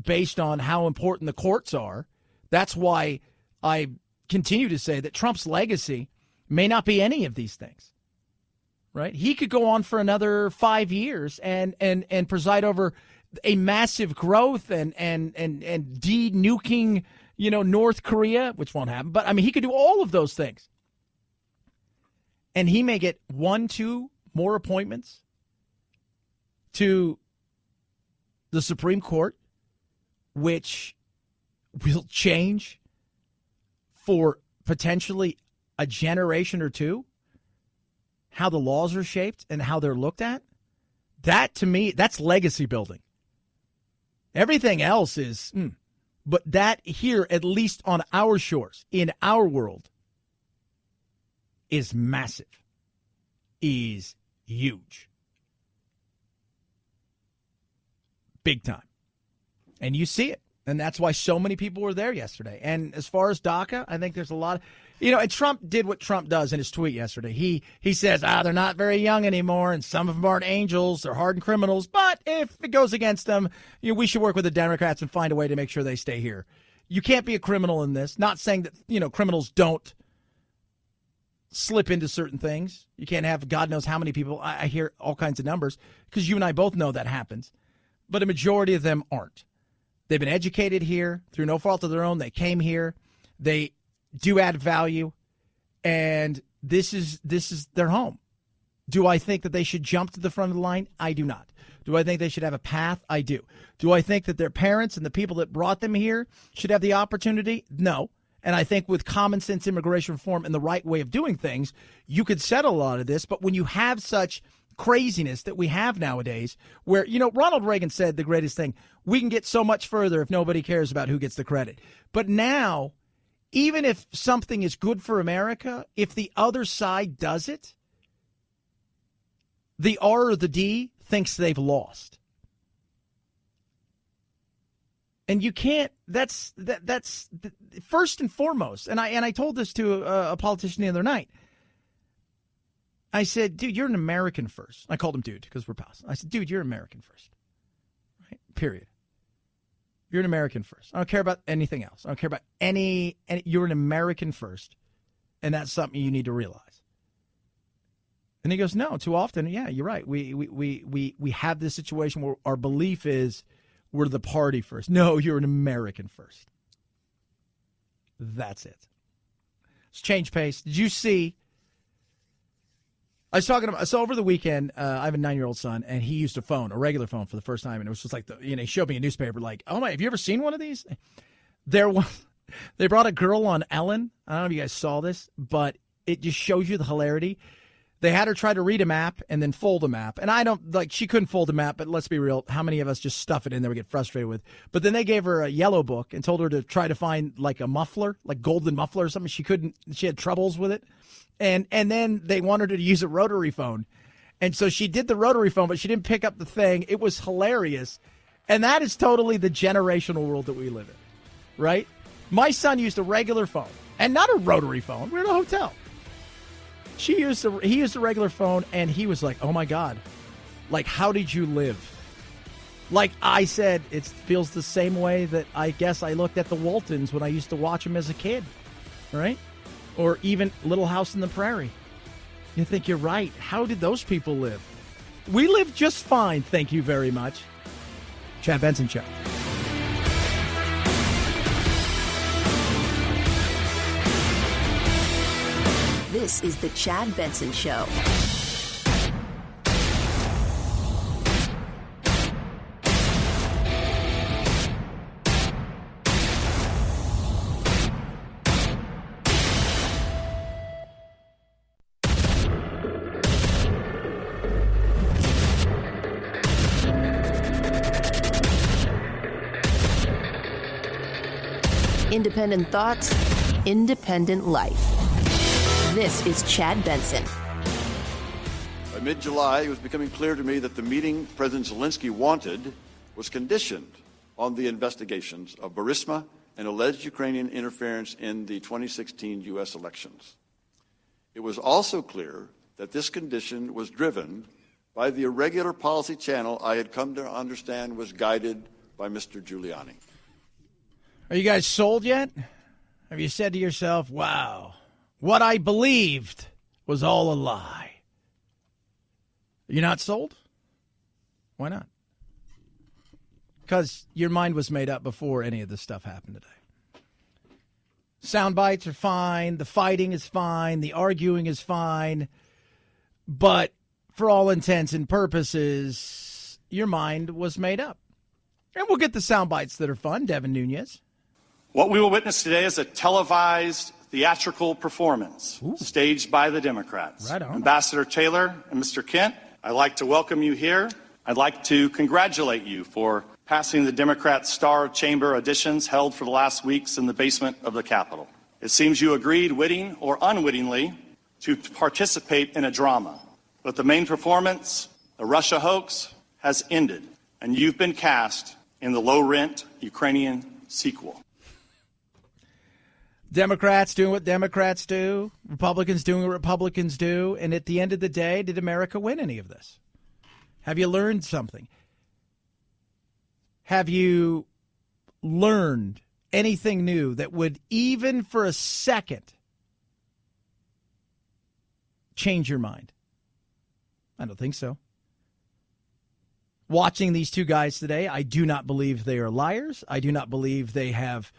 based on how important the courts are, that's why I continue to say that Trump's legacy may not be any of these things, right? He could go on for another 5 years and preside over a massive growth and de-nuking, North Korea, which won't happen. But, I mean, he could do all of those things. And he may get 1-2 more appointments to the Supreme Court, which will change for potentially a generation or two how the laws are shaped and how they're looked at. That, to me, that's legacy building. Everything else is... But that here, at least on our shores, in our world, is massive, is huge. Big time. And you see it. And that's why so many people were there yesterday. And as far as DACA, I think there's a lot of, and Trump did what Trump does in his tweet yesterday. He says, they're not very young anymore, and some of them aren't angels, they're hardened criminals, but if it goes against them, we should work with the Democrats and find a way to make sure they stay here. You can't be a criminal in this. Not saying that, criminals don't slip into certain things. You can't have God knows how many people. I hear all kinds of numbers because you and I both know that happens. But a majority of them aren't. They've been educated here through no fault of their own. They came here. They do add value, and this is their home. Do I think that they should jump to the front of the line? I do not. Do I think they should have a path? I do. Do I think that their parents and the people that brought them here should have the opportunity? No. And I think with common sense immigration reform and the right way of doing things, you could settle a lot of this. But when you have such craziness that we have nowadays where, Ronald Reagan said the greatest thing, we can get so much further if nobody cares about who gets the credit. But now, even if something is good for America, if the other side does it, the R or the D thinks they've lost. And you can't, that's first and foremost. And I told this to a politician the other night. I said, dude, you're an American first. I called him dude because we're pals. I said, dude, you're American first. Right? Period. You're an American first. I don't care about anything else. I don't care about any you're an American first. And that's something you need to realize. And he goes, no, too often, yeah, you're right. We have this situation where our belief is we're the party first. No, you're an American first. That's it. Let's change pace. Did you see? I was talking about, so over the weekend, I have a 9-year-old son, and he used a regular phone for the first time, and it was just like, he showed me a newspaper, like, oh my, have you ever seen one of these? They brought a girl on Ellen. I don't know if you guys saw this, but it just shows you the hilarity. They had her try to read a map and then fold a map. And she couldn't fold a map, but let's be real. How many of us just stuff it in there we get frustrated with? But then they gave her a yellow book and told her to try to find like a muffler, like golden muffler or something. She had troubles with it. And then they wanted her to use a rotary phone. And so she did the rotary phone, but she didn't pick up the thing. It was hilarious. And that is totally the generational world that we live in, right? My son used a regular phone and not a rotary phone. We're in a hotel. He used a regular phone, and he was like, oh, my God. Like, how did you live? Like I said, it feels the same way that I guess I looked at the Waltons when I used to watch them as a kid, right? Or even Little House on the Prairie. You think you're right. How did those people live? We live just fine, thank you very much. Chad Benson Show. This is the Chad Benson Show. Independent thoughts, independent life. This is Chad Benson. By mid-July, it was becoming clear to me that the meeting President Zelensky wanted was conditioned on the investigations of Burisma and alleged Ukrainian interference in the 2016 U.S. elections. It was also clear that this condition was driven by the irregular policy channel I had come to understand was guided by Mr. Giuliani. Are you guys sold yet? Have you said to yourself, wow, what I believed was all a lie? You're not sold? Why not? Because your mind was made up before any of this stuff happened today. Sound bites are fine. The fighting is fine. The arguing is fine. But for all intents and purposes, your mind was made up. And we'll get the sound bites that are fun. Devin Nunes. What we will witness today is a televised theatrical performance staged by the Democrats. Right on. Ambassador Taylor and Mr. Kent, I'd like to welcome you here. I'd like to congratulate you for passing the Democrat Star Chamber auditions held for the last weeks in the basement of the Capitol. It seems you agreed, witting or unwittingly, to participate in a drama. But the main performance, the Russia hoax, has ended, and you've been cast in the low-rent Ukrainian sequel. Democrats doing what Democrats do, Republicans doing what Republicans do, and at the end of the day, did America win any of this? Have you learned something? Have you learned anything new that would, even for a second, change your mind? I don't think so. Watching these two guys today, I do not believe they are liars. I do not believe they have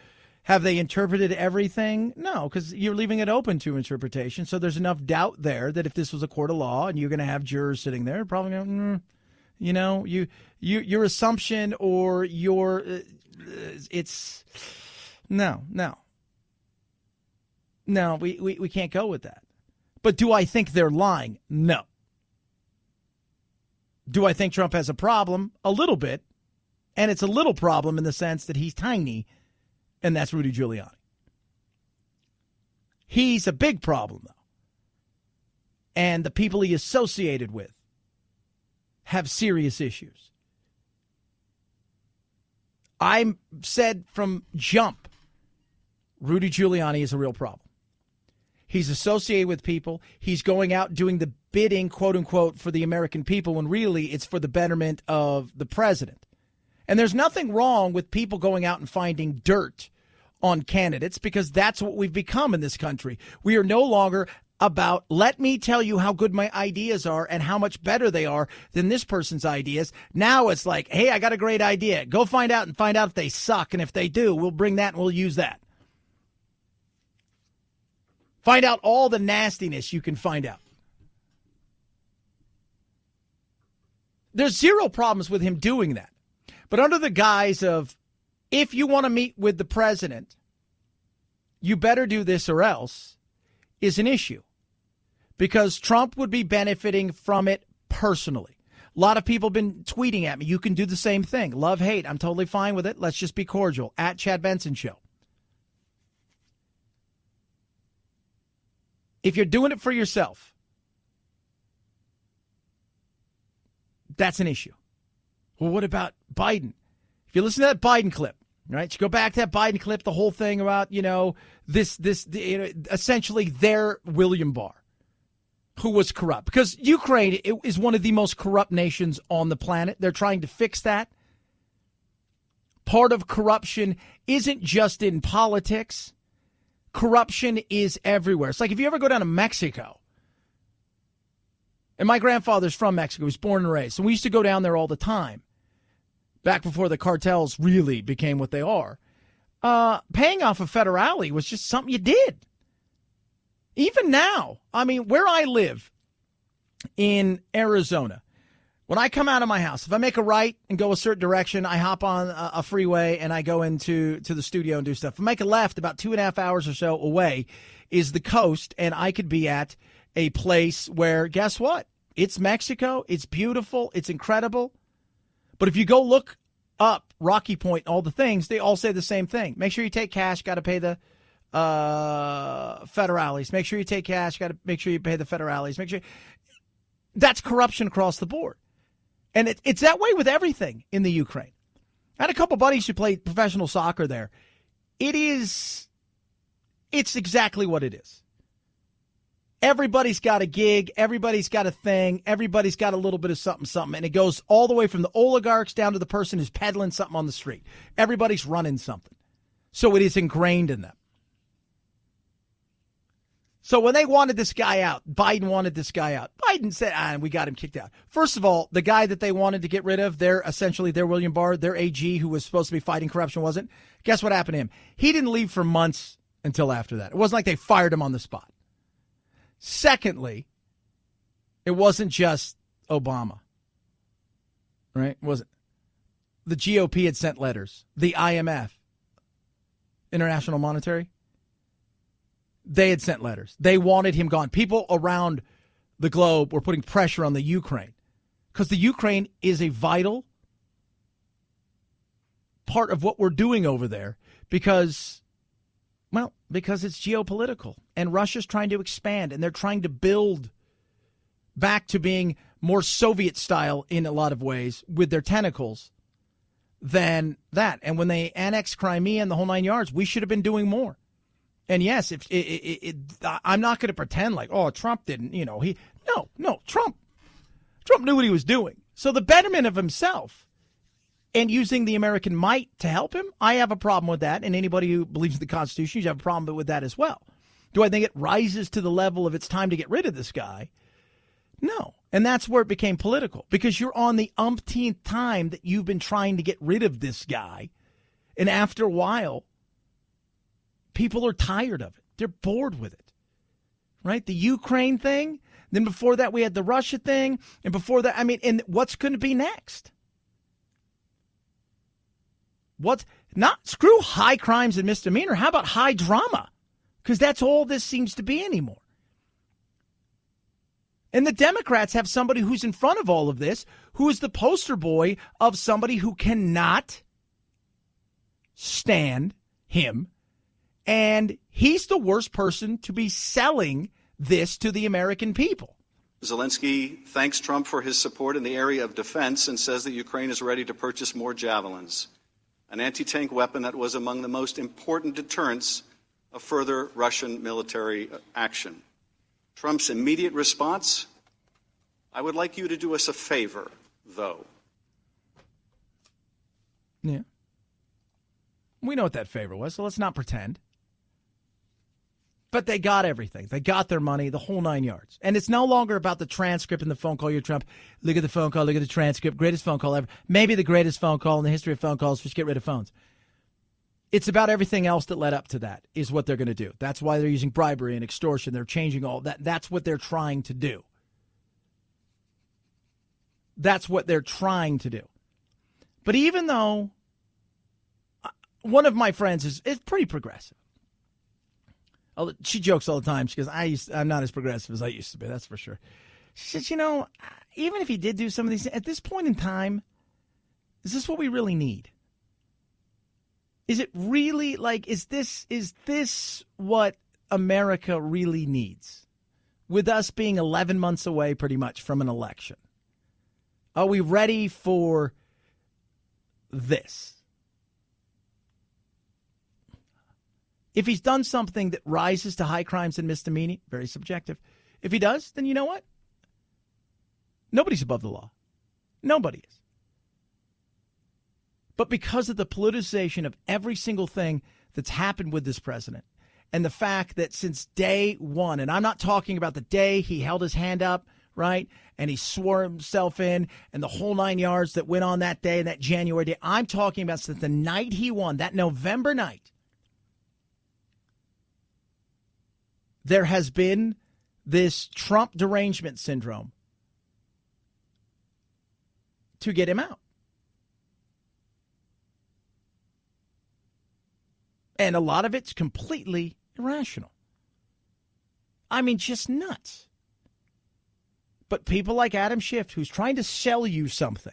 they interpreted everything? No, because you're leaving it open to interpretation. So there's enough doubt there that if this was a court of law and you're going to have jurors sitting there, probably going, your assumption or your it's no, we can't go with that. But do I think they're lying? No. Do I think Trump has a problem? A little bit. And it's a little problem in the sense that he's tiny, and that's Rudy Giuliani. He's a big problem, though. And the people he associated with have serious issues. I said from jump, Rudy Giuliani is a real problem. He's associated with people. He's going out doing the bidding, quote unquote, for the American people when really it's for the betterment of the president. And there's nothing wrong with people going out and finding dirt on candidates because that's what we've become in this country. We are no longer about, let me tell you how good my ideas are and how much better they are than this person's ideas. Now it's like, hey, I got a great idea. Go find out if they suck. And if they do, we'll bring that and we'll use that. Find out all the nastiness you can find out. There's zero problems with him doing that. But under the guise of, if you want to meet with the president, you better do this or else, is an issue. Because Trump would be benefiting from it personally. A lot of people have been tweeting at me. You can do the same thing. Love, hate. I'm totally fine with it. Let's just be cordial. At Chad Benson Show. If you're doing it for yourself, that's an issue. Well, what about Biden? If you listen to that Biden clip, right? You go back to that Biden clip, the whole thing about, essentially their William Barr, who was corrupt. Because Ukraine is one of the most corrupt nations on the planet. They're trying to fix that. Part of corruption isn't just in politics. Corruption is everywhere. It's like if you ever go down to Mexico, and my grandfather's from Mexico, he was born and raised, so we used to go down there all the time, back before the cartels really became what they are. Paying off a federale was just something you did. Even now, I mean, where I live in Arizona, when I come out of my house, if I make a right and go a certain direction, I hop on a freeway and I go into the studio and do stuff. If I make a left, about 2.5 hours or so away is the coast, and I could be at a place where, guess what? It's Mexico. It's beautiful. It's incredible. But if you go look up Rocky Point, all the things, they all say the same thing. Make sure you take cash. Got to pay the federales. Make sure you take cash. Got to make sure you pay the federales. Make sure. That's corruption across the board. And it's that way with everything in the Ukraine. I had a couple buddies who played professional soccer there. It's exactly what it is. Everybody's got a gig. Everybody's got a thing. Everybody's got a little bit of something. And it goes all the way from the oligarchs down to the person who's peddling something on the street. Everybody's running something. So it is ingrained in them. So when they wanted this guy out, Biden wanted this guy out. Biden said, we got him kicked out. First of all, the guy that they wanted to get rid of, their William Barr, their AG, who was supposed to be fighting corruption, wasn't. Guess what happened to him? He didn't leave for months until after that. It wasn't like they fired him on the spot. Secondly, it wasn't just Obama, right? It wasn't. The GOP had sent letters. The IMF, International Monetary, they had sent letters. They wanted him gone. People around the globe were putting pressure on the Ukraine because the Ukraine is a vital part of what we're doing over there because it's geopolitical and Russia's trying to expand and they're trying to build back to being more Soviet style in a lot of ways with their tentacles than that. And when they annexed Crimea and the whole 9 yards, we should have been doing more. And yes, I'm not going to pretend like, Trump didn't, Trump knew what he was doing. So the betterment of himself and using the American might to help him, I have a problem with that. And anybody who believes in the Constitution, you have a problem with that as well. Do I think it rises to the level of it's time to get rid of this guy? No. And that's where it became political because you're on the umpteenth time that you've been trying to get rid of this guy. And after a while, people are tired of it. They're bored with it, right? The Ukraine thing. Then before that, we had the Russia thing. And before that, and what's going to be next? Screw high crimes and misdemeanor. How about high drama? Because that's all this seems to be anymore. And the Democrats have somebody who's in front of all of this, who is the poster boy of somebody who cannot stand him. And he's the worst person to be selling this to the American people. Zelensky thanks Trump for his support in the area of defense and says that Ukraine is ready to purchase more Javelins, an anti-tank weapon that was among the most important deterrents of further Russian military action. Trump's immediate response: I would like you to do us a favor, though. Yeah. We know what that favor was, so let's not pretend. But they got everything. They got their money, the whole 9 yards. And it's no longer about the transcript and the phone call. You're Trump. Look at the phone call. Look at the transcript. Greatest phone call ever. Maybe the greatest phone call in the history of phone calls. Just get rid of phones. It's about everything else that led up to that is what they're going to do. That's why they're using bribery and extortion. They're changing all that. That's what they're trying to do. That's what they're trying to do. But even though one of my friends is pretty progressive. She jokes all the time. She goes, I'm not as progressive as I used to be. That's for sure. She says, even if he did do some of these, at this point in time, is this what we really need? Is it really is this what America really needs? With us being 11 months away pretty much from an election. Are we ready for this? If he's done something that rises to high crimes and misdemeanor, very subjective. If he does, then you know what? Nobody's above the law. Nobody is. But because of the politicization of every single thing that's happened with this president, and the fact that since day one, and I'm not talking about the day he held his hand up, right, and he swore himself in, and the whole 9 yards that went on that day, that January day. I'm talking about since the night he won, that November night. There has been this Trump derangement syndrome to get him out. And a lot of it's completely irrational. I mean, just nuts. But people like Adam Schiff, who's trying to sell you something,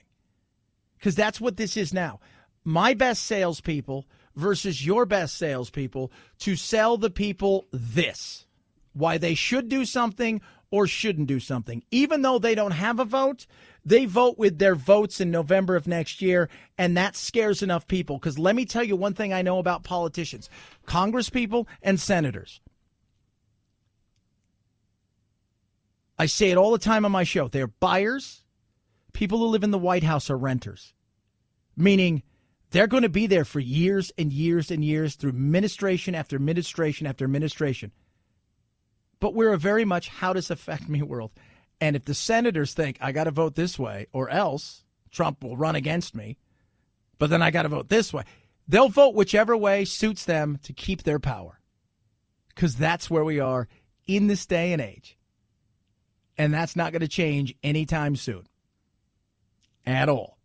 because that's what this is now. My best salespeople versus your best salespeople to sell the people this. Why they should do something or shouldn't do something. Even though they don't have a vote, they vote with their votes in November of next year, and that scares enough people. Because let me tell you one thing I know about politicians, congresspeople and senators. I say it all the time on my show. They're buyers. People who live in the White House are renters, meaning they're going to be there for years and years and years through administration after administration after administration. But we're a very much how does affect me world. And if the senators think I got to vote this way or else Trump will run against me, but then I got to vote this way, they'll vote whichever way suits them to keep their power. Because that's where we are in this day and age. And that's not going to change anytime soon. At all.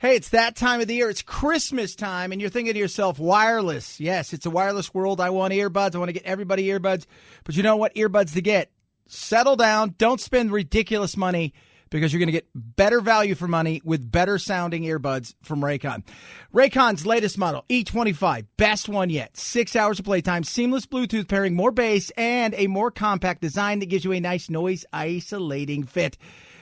Hey, it's that time of the year. It's Christmas time, and you're thinking to yourself, wireless. Yes, it's a wireless world. I want earbuds. I want to get everybody earbuds. But you know what earbuds to get? Settle down. Don't spend ridiculous money because you're going to get better value for money with better sounding earbuds from Raycon. Raycon's latest model, E25, best one yet. 6 hours of playtime, seamless Bluetooth pairing, more bass, and a more compact design that gives you a nice noise isolating fit.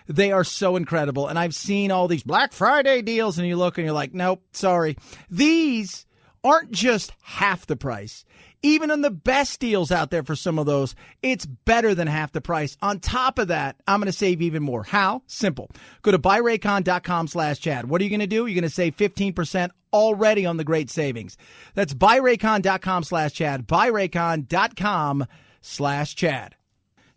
They are so incredible. And I've seen all these Black Friday deals, and you look and you're like, nope, sorry. These aren't just half the price. Even on the best deals out there for some of those, it's better than half the price. On top of that, I'm going to save even more. How? Simple. Go to buyraycon.com/Chad. What are you going to do? You're going to save 15% already on the great savings. That's buyraycon.com/Chad. Buyraycon.com/Chad.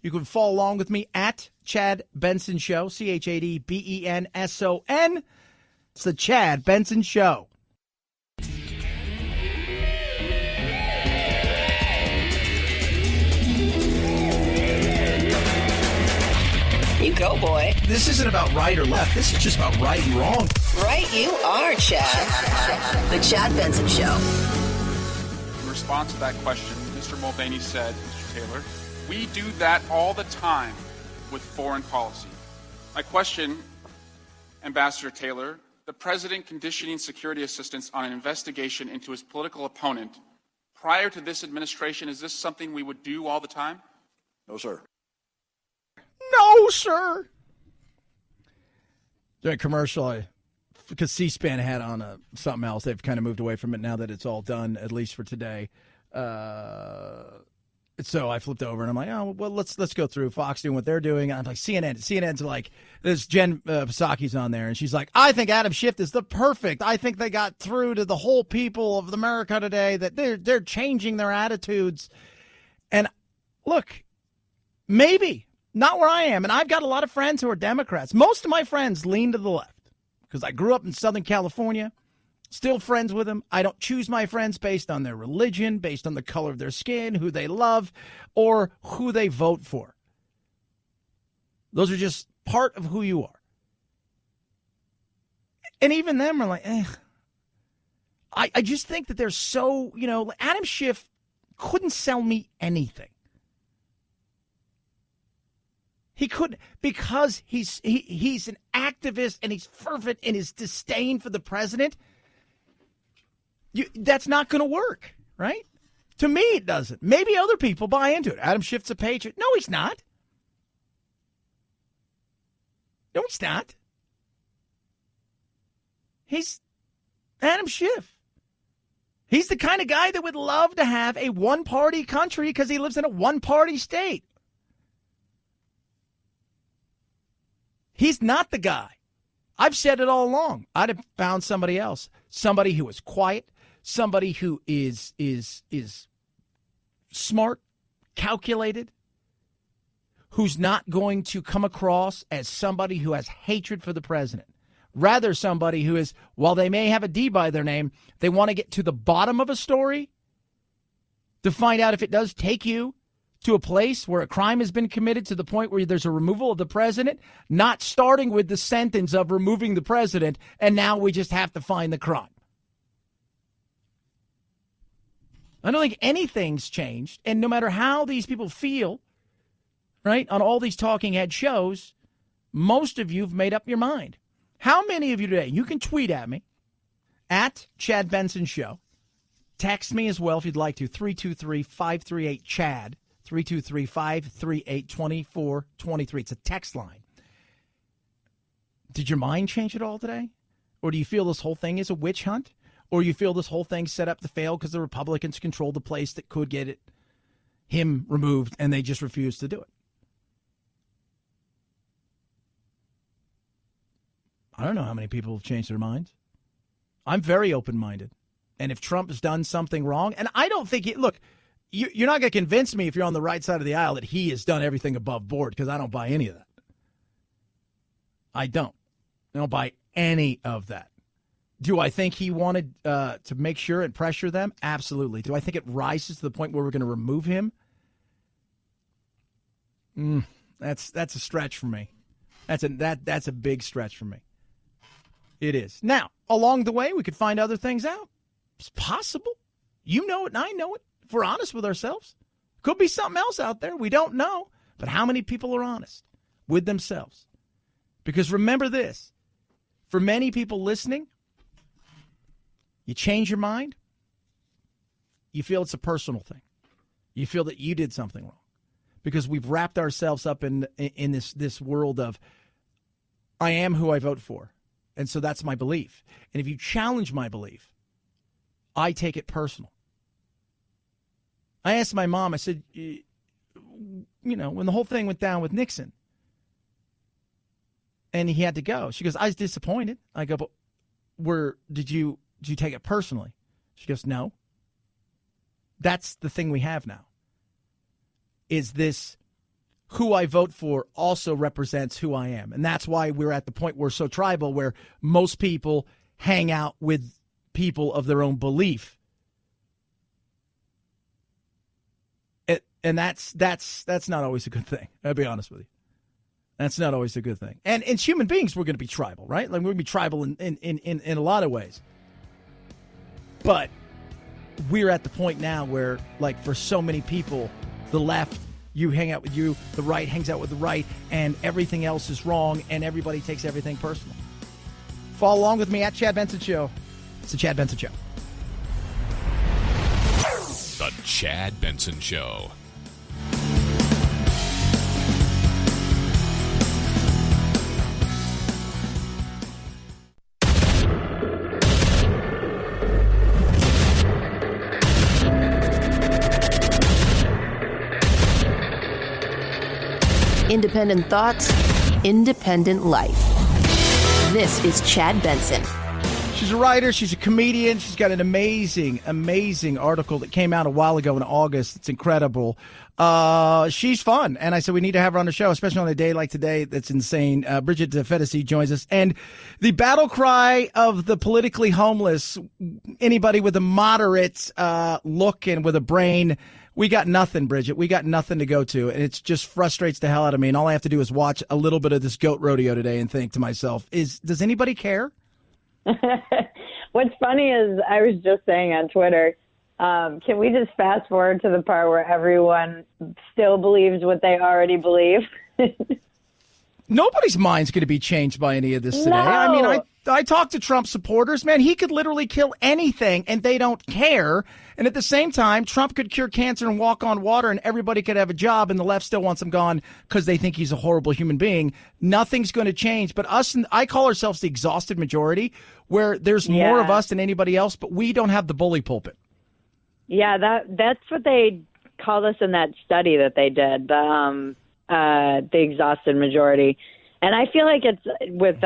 You can follow along with me at Chad Benson Show, ChadBenson. It's the Chad Benson Show. You go, boy. This isn't about right or left. This is just about right and wrong. Right you are, Chad. The Chad Benson Show. In response to that question, Mr. Mulvaney said, Mr. Taylor, we do that all the time with foreign policy. My question, Ambassador Taylor, the president conditioning security assistance on an investigation into his political opponent prior to this administration, is this something we would do all the time? No, sir. No, sir. During a commercial, because C-SPAN had on something else. They've kind of moved away from it now that it's all done, at least for today. So I flipped over and I'm like, oh, well, let's go through Fox doing what they're doing. I'm like, CNN's like, this Jen Psaki's on there, and she's like, I think Adam Schiff is I think they got through to the whole people of America today, that they're changing their attitudes. And look, maybe not where I am. And I've got a lot of friends who are Democrats. Most of my friends lean to the left because I grew up in Southern California. Still friends with them. I don't choose my friends based on their religion, based on the color of their skin, who they love, or who they vote for. Those are just part of who you are. And even them are like, I just think that they're so, Adam Schiff couldn't sell me anything. He couldn't, because he's an activist and he's fervent in his disdain for the president. That's not going to work, right? To me, it doesn't. Maybe other people buy into it. Adam Schiff's a patriot. No, he's not. No, he's not. He's Adam Schiff. He's the kind of guy that would love to have a one-party country because he lives in a one-party state. He's not the guy. I've said it all along. I'd have found somebody else. Somebody who is quiet. Somebody who is smart, calculated, who's not going to come across as somebody who has hatred for the president. Rather, somebody who is, while they may have a D by their name, they want to get to the bottom of a story to find out if it does take you to a place where a crime has been committed to the point where there's a removal of the president, not starting with the sentence of removing the president, and now we just have to find the crime. I don't think anything's changed, and no matter how these people feel, right, on all these talking head shows, most of you have made up your mind. How many of you today, you can tweet at me, at Chad Benson Show. Text me as well if you'd like to, 323-538-CHAD, 323-538-2423. It's a text line. Did your mind change at all today? Or do you feel this whole thing is a witch hunt? Or you feel this whole thing's set up to fail because the Republicans control the place that could get him removed, and they just refuse to do it? I don't know how many people have changed their minds. I'm very open-minded. And if Trump has done something wrong, and I don't think look, you're not going to convince me if you're on the right side of the aisle that he has done everything above board, because I don't buy any of that. I don't buy any of that. Do I think he wanted to make sure and pressure them? Absolutely. Do I think it rises to the point where we're going to remove him? That's a stretch for me. That's a big stretch for me. It is. Now, along the way, we could find other things out. It's possible. You know it and I know it. If we're honest with ourselves. Could be something else out there. We don't know. But how many people are honest with themselves? Because remember this. For many people listening, you change your mind, you feel it's a personal thing. You feel that you did something wrong. Because we've wrapped ourselves up in this world of, I am who I vote for. And so that's my belief. And if you challenge my belief, I take it personal. I asked my mom, I said, when the whole thing went down with Nixon and he had to go, she goes, I was disappointed. I go, but did you take it personally? She goes, no. That's the thing we have now. Is this who I vote for also represents who I am. And that's why we're at the point we're so tribal, where most people hang out with people of their own belief. And that's not always a good thing. I'll be honest with you. That's not always a good thing. And as human beings, we're going to be tribal, right? Like, we're going to be tribal in a lot of ways. But we're at the point now where, like, for so many people, the left You hang out with you, the right hangs out with the right, and everything else is wrong, and everybody takes everything personal. Follow along with me at Chad Benson Show. It's the Chad Benson Show. The Chad Benson Show. Independent thoughts, independent life. This is Chad Benson. She's a writer. She's a comedian. She's got an amazing, amazing article that came out a while ago in August. It's incredible. She's fun. And I said we need to have her on the show, especially on a day like today that's insane. Bridget Fedesi joins us. And the battle cry of the politically homeless, anybody with a moderate look and with a brain, we got nothing, Bridget. We got nothing to go to. And it just frustrates the hell out of me. And all I have to do is watch a little bit of this goat rodeo today and think to myself, does anybody care? What's funny is I was just saying on Twitter, can we just fast forward to the part where everyone still believes what they already believe? Nobody's mind's going to be changed by any of this today. No. I mean, I talk to Trump supporters, man. He could literally kill anything, and they don't care. And at the same time, Trump could cure cancer and walk on water, and everybody could have a job, and the left still wants him gone because they think he's a horrible human being. Nothing's going to change. But us, I call ourselves the exhausted majority, where there's more of us than anybody else, but we don't have the bully pulpit. Yeah, that's what they called us in that study that they did, the exhausted majority. And I feel like it's with,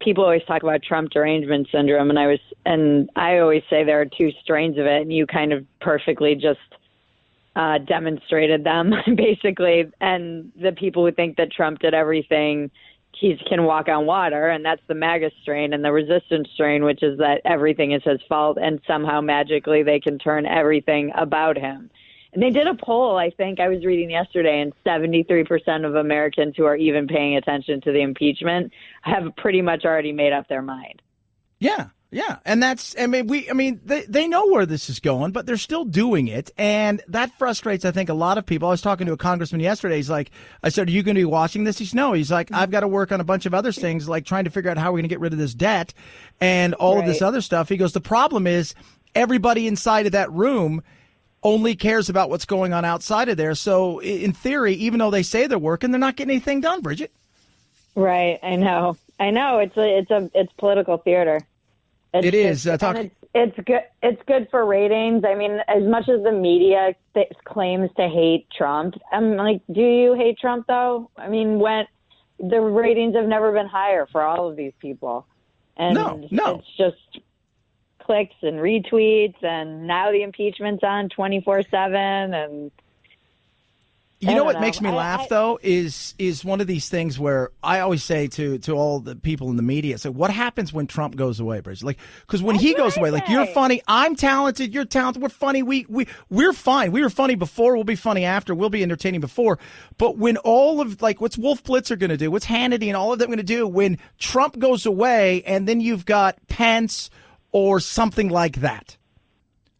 people always talk about Trump derangement syndrome. And I always say there are two strains of it. And you kind of perfectly just demonstrated them, basically. And the people who think that Trump did everything, he can walk on water. And that's the MAGA strain, and the resistance strain, which is that everything is his fault. And somehow magically they can turn everything about him. And they did a poll, I think I was reading yesterday, and 73% of Americans who are even paying attention to the impeachment have pretty much already made up their mind. Yeah. And they know where this is going, but they're still doing it. And that frustrates, I think, a lot of people. I was talking to a congressman yesterday. He's like, I said, are you going to be watching this? He's no. He's like, I've got to work on a bunch of other things, like trying to figure out how we're going to get rid of this debt and all of this other stuff. He goes, the problem is everybody inside of that room only cares about what's going on outside of there. So in theory, even though they say they're working, they're not getting anything done, Bridget. Right. I know. It's political theater. It's good. It's good for ratings. I mean, as much as the media claims to hate Trump, I'm like, do you hate Trump though? I mean, when the ratings have never been higher for all of these people. And no. It's just clicks and retweets, and now the impeachment's on 24/7. And you know what makes me laugh though is one of these things where I always say to all the people in the media, so what happens when Trump goes away, Bridget? Like, because when he goes away, like, you're funny, I'm talented, you're talented, we're funny, we're fine. We were funny before, we'll be funny after, we'll be entertaining before. But when all of, like, what's Wolf Blitzer going to do? What's Hannity and all of them going to do when Trump goes away, and then you've got Pence or something like that?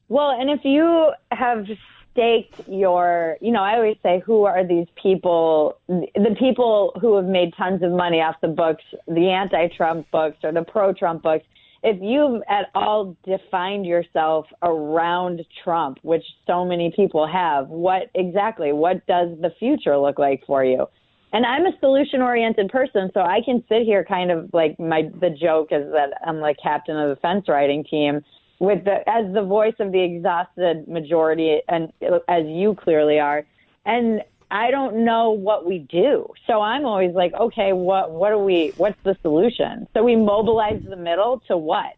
Well, and if you have staked your, I always say, who are these people, the people who have made tons of money off the books, the anti-Trump books or the pro-Trump books, if you've at all defined yourself around Trump, which so many people have, what does the future look like for you? And I'm a solution-oriented person, so I can sit here kind of like the joke is that I'm like captain of the fence riding team as the voice of the exhausted majority, and as you clearly are. And I don't know what we do. So I'm always like, okay, what's the solution? So we mobilize the middle to what?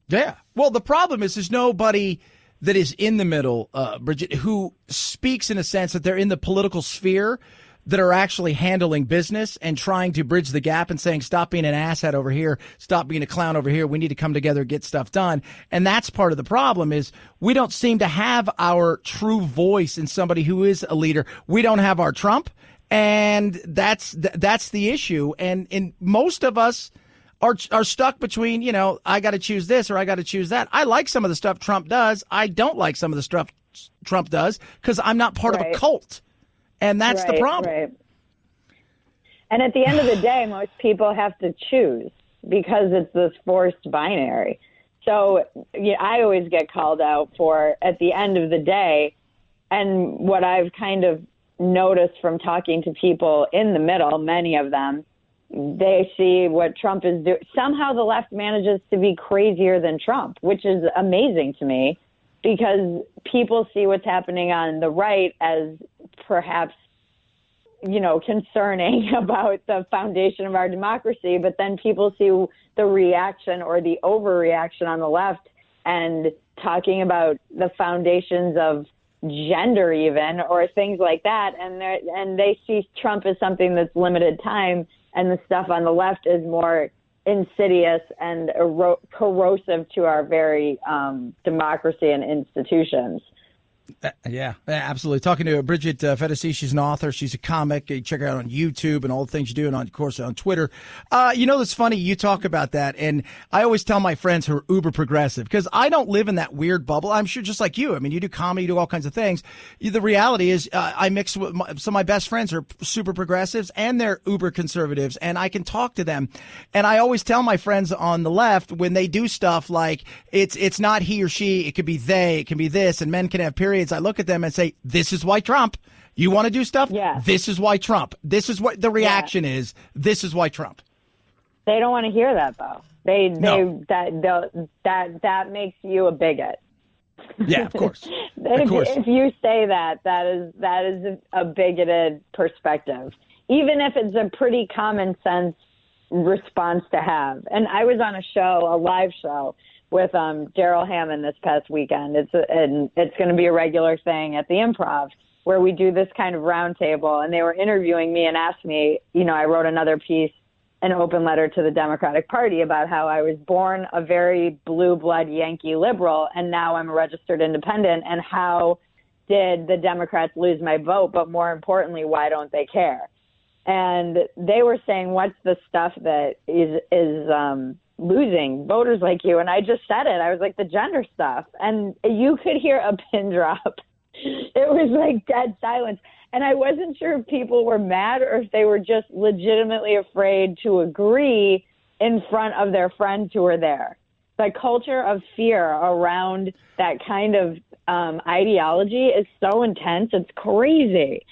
Yeah. Well, the problem is there's nobody that is in the middle, Bridget, who speaks in a sense that they're in the political sphere, that are actually handling business and trying to bridge the gap and saying, stop being an asshat over here, stop being a clown over here. We need to come together, get stuff done. And that's part of the problem is we don't seem to have our true voice in somebody who is a leader. We don't have our Trump, and that's the issue. And most of us are stuck between, I got to choose this or I got to choose that. I like some of the stuff Trump does. I don't like some of the stuff Trump does because I'm not part of a cult. And that's the problem. Right. And at the end of the day, most people have to choose because it's this forced binary. So I always get called out for at the end of the day. And what I've kind of noticed from talking to people in the middle, many of them, they see what Trump is doing. Somehow the left manages to be crazier than Trump, which is amazing to me because people see what's happening on the right as perhaps, concerning about the foundation of our democracy. But then people see the reaction or the overreaction on the left and talking about the foundations of gender even or things like that. And they see Trump as something that's limited time. And the stuff on the left is more insidious and corrosive to our very democracy and institutions. Yeah, absolutely. Talking to Bridget Fedesi, she's an author. She's a comic. You check her out on YouTube and all the things you do, and of course on Twitter. It's funny you talk about that, and I always tell my friends who are uber progressive because I don't live in that weird bubble. I'm sure just like you. I mean, you do comedy, you do all kinds of things. The reality is, I mix with some of my best friends are super progressives and they're uber conservatives, and I can talk to them. And I always tell my friends on the left when they do stuff like it's not he or she, it could be they, it can be this, and men can have periods. I look at them and say, this is why Trump. You want to do stuff? Yeah. This is why Trump. This is what the reaction is. This is why Trump. They don't want to hear that, though. That makes you a bigot. Yeah, of course. If you say that is a bigoted perspective, even if it's a pretty common sense response to have. And I was on a live show, with Daryl Hammond this past weekend. It's going to be a regular thing at the Improv where we do this kind of roundtable, and they were interviewing me and asked me, I wrote another piece, an open letter to the Democratic Party about how I was born a very blue blood Yankee liberal, and now I'm a registered independent, and how did the Democrats lose my vote? But more importantly, why don't they care? And they were saying, what's the stuff that is losing voters like you? And I just said it. I was like, the gender stuff. And you could hear a pin drop. It was like dead silence. And I wasn't sure if people were mad or if they were just legitimately afraid to agree in front of their friends who were there. The culture of fear around that kind of ideology is so intense. It's crazy.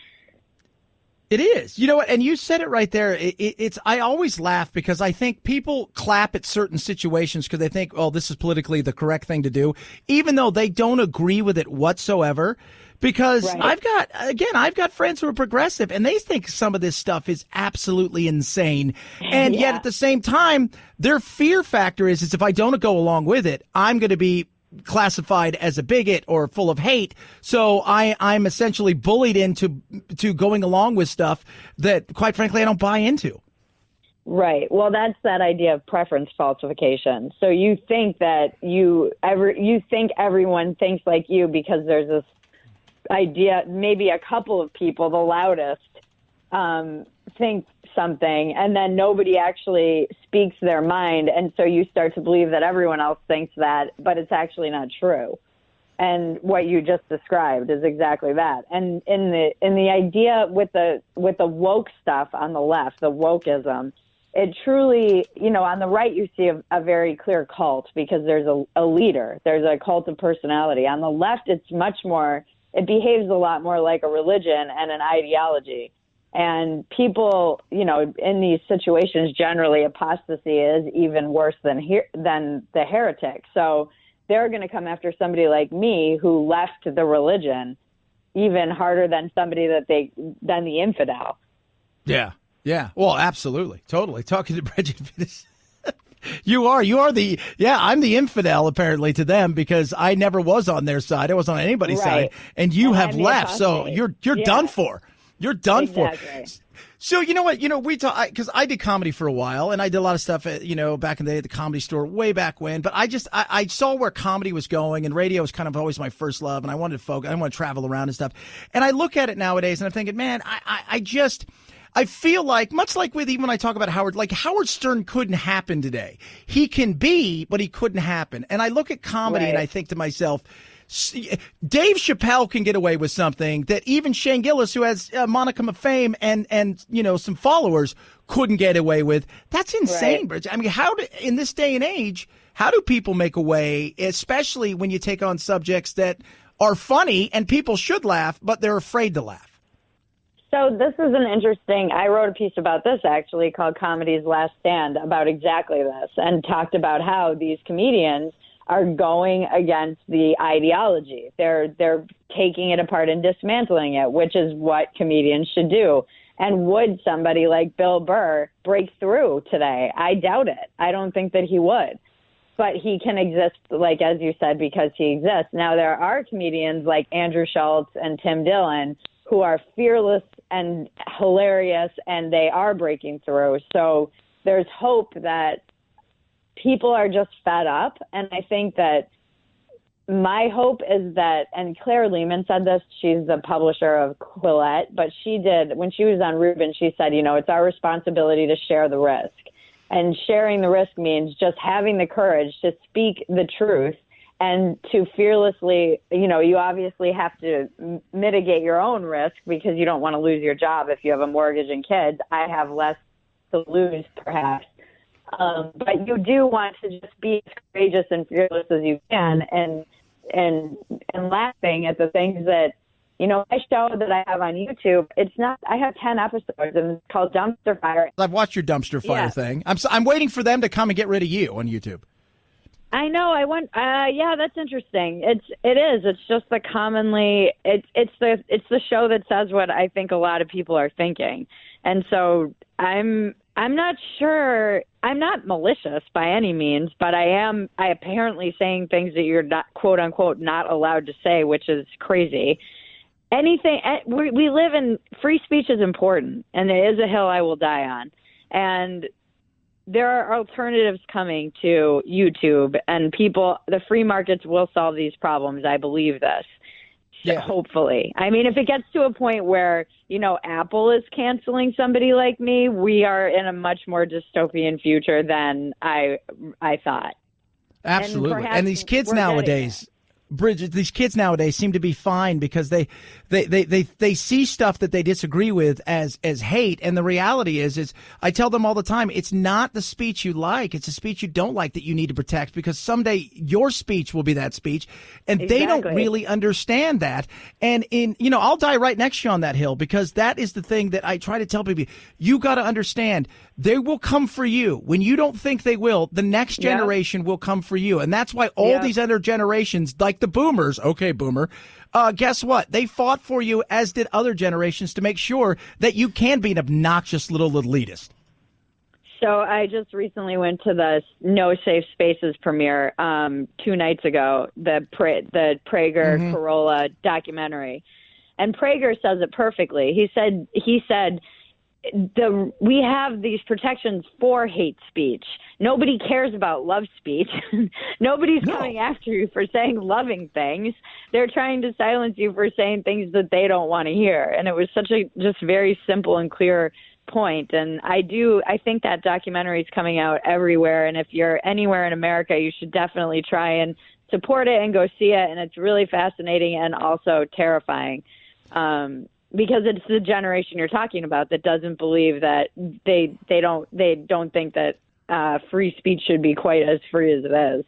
It is. You know what? And you said it right there. It's. I always laugh because I think people clap at certain situations because they think, oh, this is politically the correct thing to do, even though they don't agree with it whatsoever. Because I've got friends who are progressive and they think some of this stuff is absolutely insane. And yet at the same time, their fear factor is if I don't go along with it, I'm going to be classified as a bigot or full of hate. So I'm essentially bullied into going along with stuff that, quite frankly, I don't buy into. Right. Well, that's that idea of preference falsification. So you think that you think everyone thinks like you because there's this idea, maybe a couple of people, the loudest, think something, and then nobody actually speaks their mind, and so you start to believe that everyone else thinks that, but it's actually not true. And what you just described is exactly that. And in the idea with the woke stuff on the left, the wokeism, it truly, on the right you see a very clear cult because there's a leader, there's a cult of personality. On the left, it's much more. It behaves a lot more like a religion and an ideology. And people, in these situations, generally apostasy is even worse than the heretic. So they're going to come after somebody like me who left the religion even harder than somebody than the infidel. Yeah. Yeah. Well, absolutely. Totally. Talking to Bridget. You are I'm the infidel apparently to them because I never was on their side. I wasn't on anybody's side, and you have left. So you're done for. You're done for. So you know what? We talk because I did comedy for a while, and I did a lot of stuff. Back in the day at the Comedy Store, way back when. But I saw where comedy was going, and radio was kind of always my first love, and I wanted to focus. I want to travel around and stuff. And I look at it nowadays, and I'm thinking, man, I feel like, much like with even when I talk about Howard, like Howard Stern couldn't happen today. He can be, but he couldn't happen. And I look at comedy and I think to myself, Dave Chappelle can get away with something that even Shane Gillis, who has a monicum of fame and some followers, couldn't get away with. That's insane, right. Bridge. I mean, in this day and age, how do people make a way, especially when you take on subjects that are funny and people should laugh, but they're afraid to laugh? So this is I wrote a piece about this actually called Comedy's Last Stand about exactly this, and talked about how these comedians are going against the ideology. They're taking it apart and dismantling it, which is what comedians should do. And would somebody like Bill Burr break through today? I doubt it. I don't think that he would. But he can exist, like as you said, because he exists. Now, there are comedians like Andrew Schultz and Tim Dillon who are fearless and hilarious, and they are breaking through. So there's hope that people are just fed up. And I think that my hope is that, and Claire Lehman said this, she's the publisher of Quillette, but she did, when she was on Rubin, she said, it's our responsibility to share the risk. And sharing the risk means just having the courage to speak the truth and to fearlessly, you obviously have to mitigate your own risk because you don't want to lose your job if you have a mortgage and kids. I have less to lose, perhaps. But you do want to just be as courageous and fearless as you can and laughing at the things that, my show that I have on YouTube, I have 10 episodes and it's called Dumpster Fire. I've watched your Dumpster Fire thing. I'm waiting for them to come and get rid of you on YouTube. I know. Yeah, that's interesting. It is. It's just it's the show that says what I think a lot of people are thinking. And so I'm not sure. I'm not malicious by any means, but I apparently saying things that you're not, quote unquote, not allowed to say, which is crazy. We live in free speech is important, and it is a hill I will die on. And there are alternatives coming to YouTube, and the free markets will solve these problems. I believe this. Yeah. Hopefully. I mean, if it gets to a point where, Apple is canceling somebody like me, we are in a much more dystopian future than I thought. Absolutely. And these kids nowadays, Bridget, these kids nowadays seem to be fine because they see stuff that they disagree with as hate. And the reality is I tell them all the time, it's not the speech you like. It's the speech you don't like that you need to protect, because someday your speech will be that speech. And They don't really understand that. And I'll die right next to you on that hill, because that is the thing that I try to tell people. You got to understand, they will come for you. When you don't think they will, the next generation will come for you. And that's why all these other generations, like the boomers, okay, boomer, guess what? They fought for you, as did other generations, to make sure that you can be an obnoxious little elitist. So I just recently went to the No Safe Spaces premiere 2 nights ago, the Prager Corolla documentary. And Prager says it perfectly. He said we have these protections for hate speech. Nobody cares about love speech. Nobody's coming after you for saying loving things. They're trying to silence you for saying things that they don't want to hear. And it was such a just very simple and clear point. And I think that documentary is coming out everywhere. And if you're anywhere in America, you should definitely try and support it and go see it. And it's really fascinating and also terrifying. Because it's the generation you're talking about that doesn't believe that they don't think that free speech should be quite as free as it is.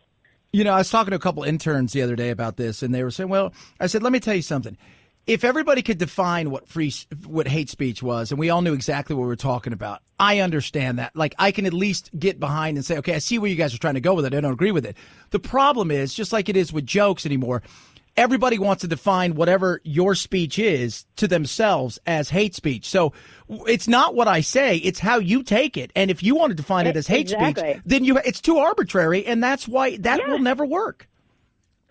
I was talking to a couple interns the other day about this, and they were saying, well, I said, let me tell you something. If everybody could define what hate speech was, and we all knew exactly what we were talking about, I understand that. Like, I can at least get behind and say, okay, I see where you guys are trying to go with it. I don't agree with it. The problem is, just like it is with jokes anymore, everybody wants to define whatever your speech is to themselves as hate speech. So it's not what I say, it's how you take it. And if you want to define it as hate speech, then it's too arbitrary, and that's why that will never work.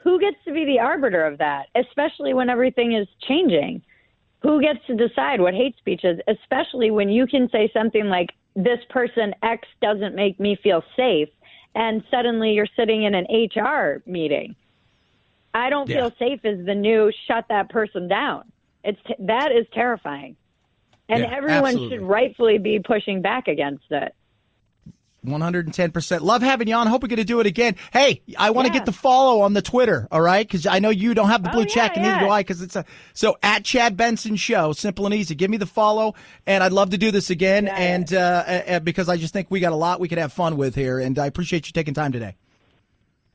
Who gets to be the arbiter of that, especially when everything is changing? Who gets to decide what hate speech is, especially when you can say something like, this person X doesn't make me feel safe, and suddenly you're sitting in an HR meeting. I don't feel safe is the new shut that person down. That is terrifying. And everyone should rightfully be pushing back against it. 110%. Love having you on. Hope we're going to do it again. Hey, I want to get the follow on the Twitter, all right? Because I know you don't have the blue check, and neither do I, because so at Chad Benson Show, simple and easy. Give me the follow, and I'd love to do this again, and because I just think we got a lot we could have fun with here, and I appreciate you taking time today.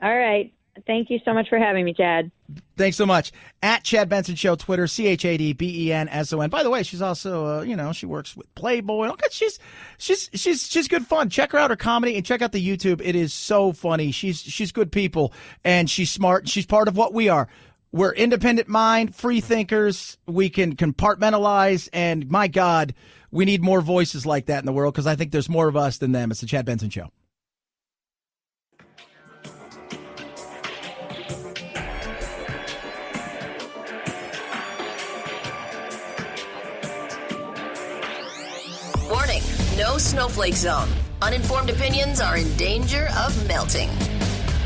All right. Thank you so much for having me, Chad. Thanks so much. At Chad Benson Show, Twitter, ChadBenson. By the way, she's also, she works with Playboy. She's good fun. Check her out, her comedy, and check out the YouTube. It is so funny. She's good people, and she's smart. She's part of what we are. We're independent mind, free thinkers. We can compartmentalize, and my God, we need more voices like that in the world, because I think there's more of us than them. It's the Chad Benson Show. Warning, no snowflake zone. Uninformed opinions are in danger of melting.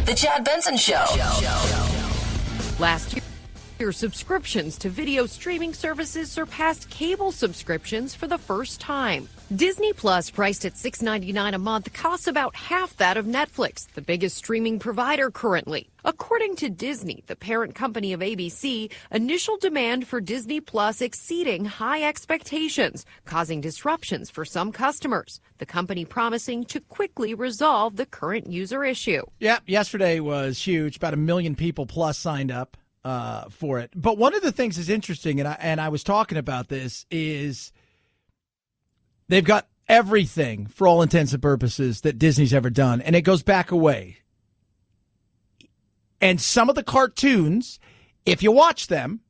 The Chad Benson Show. Last year, subscriptions to video streaming services surpassed cable subscriptions for the first time. Disney Plus, priced at $6.99 a month, costs about half that of Netflix, the biggest streaming provider currently. According to Disney, the parent company of ABC, initial demand for Disney Plus exceeding high expectations, causing disruptions for some customers. The company promising to quickly resolve the current user issue. Yeah, yesterday was huge. About 1 million people plus signed up for it. But one of the things that's interesting, and I was talking about this, is they've got everything, for all intents and purposes, that Disney's ever done, and it goes back a way. And some of the cartoons, if you watch them,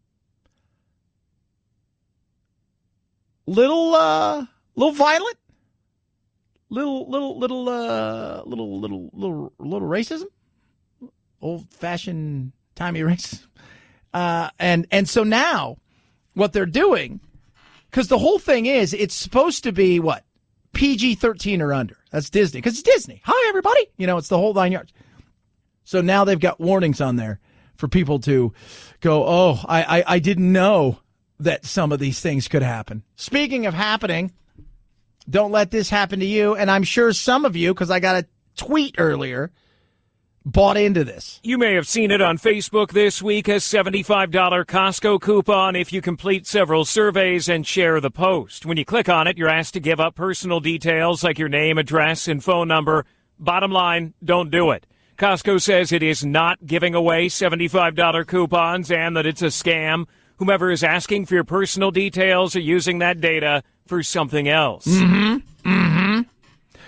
little violent, little racism, old-fashioned timey racism, and so now what they're doing. Because the whole thing is, it's supposed to be, what, PG-13 or under. That's Disney. Because it's Disney. Hi, everybody. It's the whole 9 yards. So now they've got warnings on there for people to go, oh, I didn't know that some of these things could happen. Speaking of happening, don't let this happen to you. And I'm sure some of you, because I got a tweet earlier, bought into this. You may have seen it on Facebook this week, a $75 Costco coupon if you complete several surveys and share the post. When you click on it, you're asked to give up personal details like your name, address, and phone number. Bottom line, don't do it. Costco says it is not giving away $75 coupons and that it's a scam. Whomever is asking for your personal details are using that data for something else.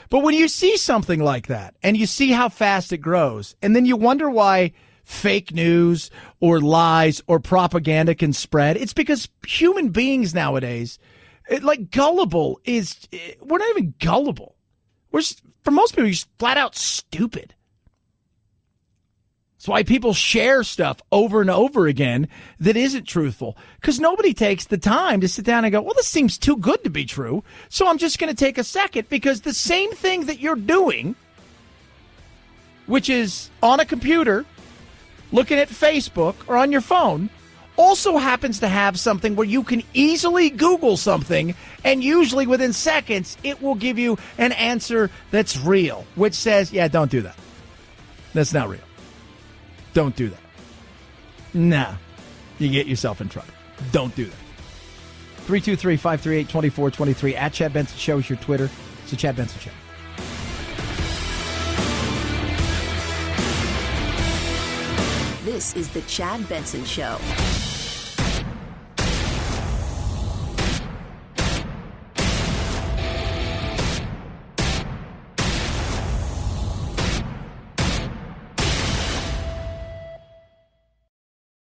But when you see something like that and you see how fast it grows, and then you wonder why fake news or lies or propaganda can spread, it's because human beings nowadays, gullible is, we're not even gullible. For most people, you're just flat out stupid. That's why people share stuff over and over again that isn't truthful, because nobody takes the time to sit down and go, well, this seems too good to be true, so I'm just going to take a second, because the same thing that you're doing, which is on a computer, looking at Facebook or on your phone, also happens to have something where you can easily Google something, and usually within seconds, it will give you an answer that's real, which says, yeah, don't do that. That's not real. Don't do that. Nah. You get yourself in trouble. Don't do that. 323-538-2423. At Chad Benson Show is your Twitter. It's the Chad Benson Show. This is the Chad Benson Show.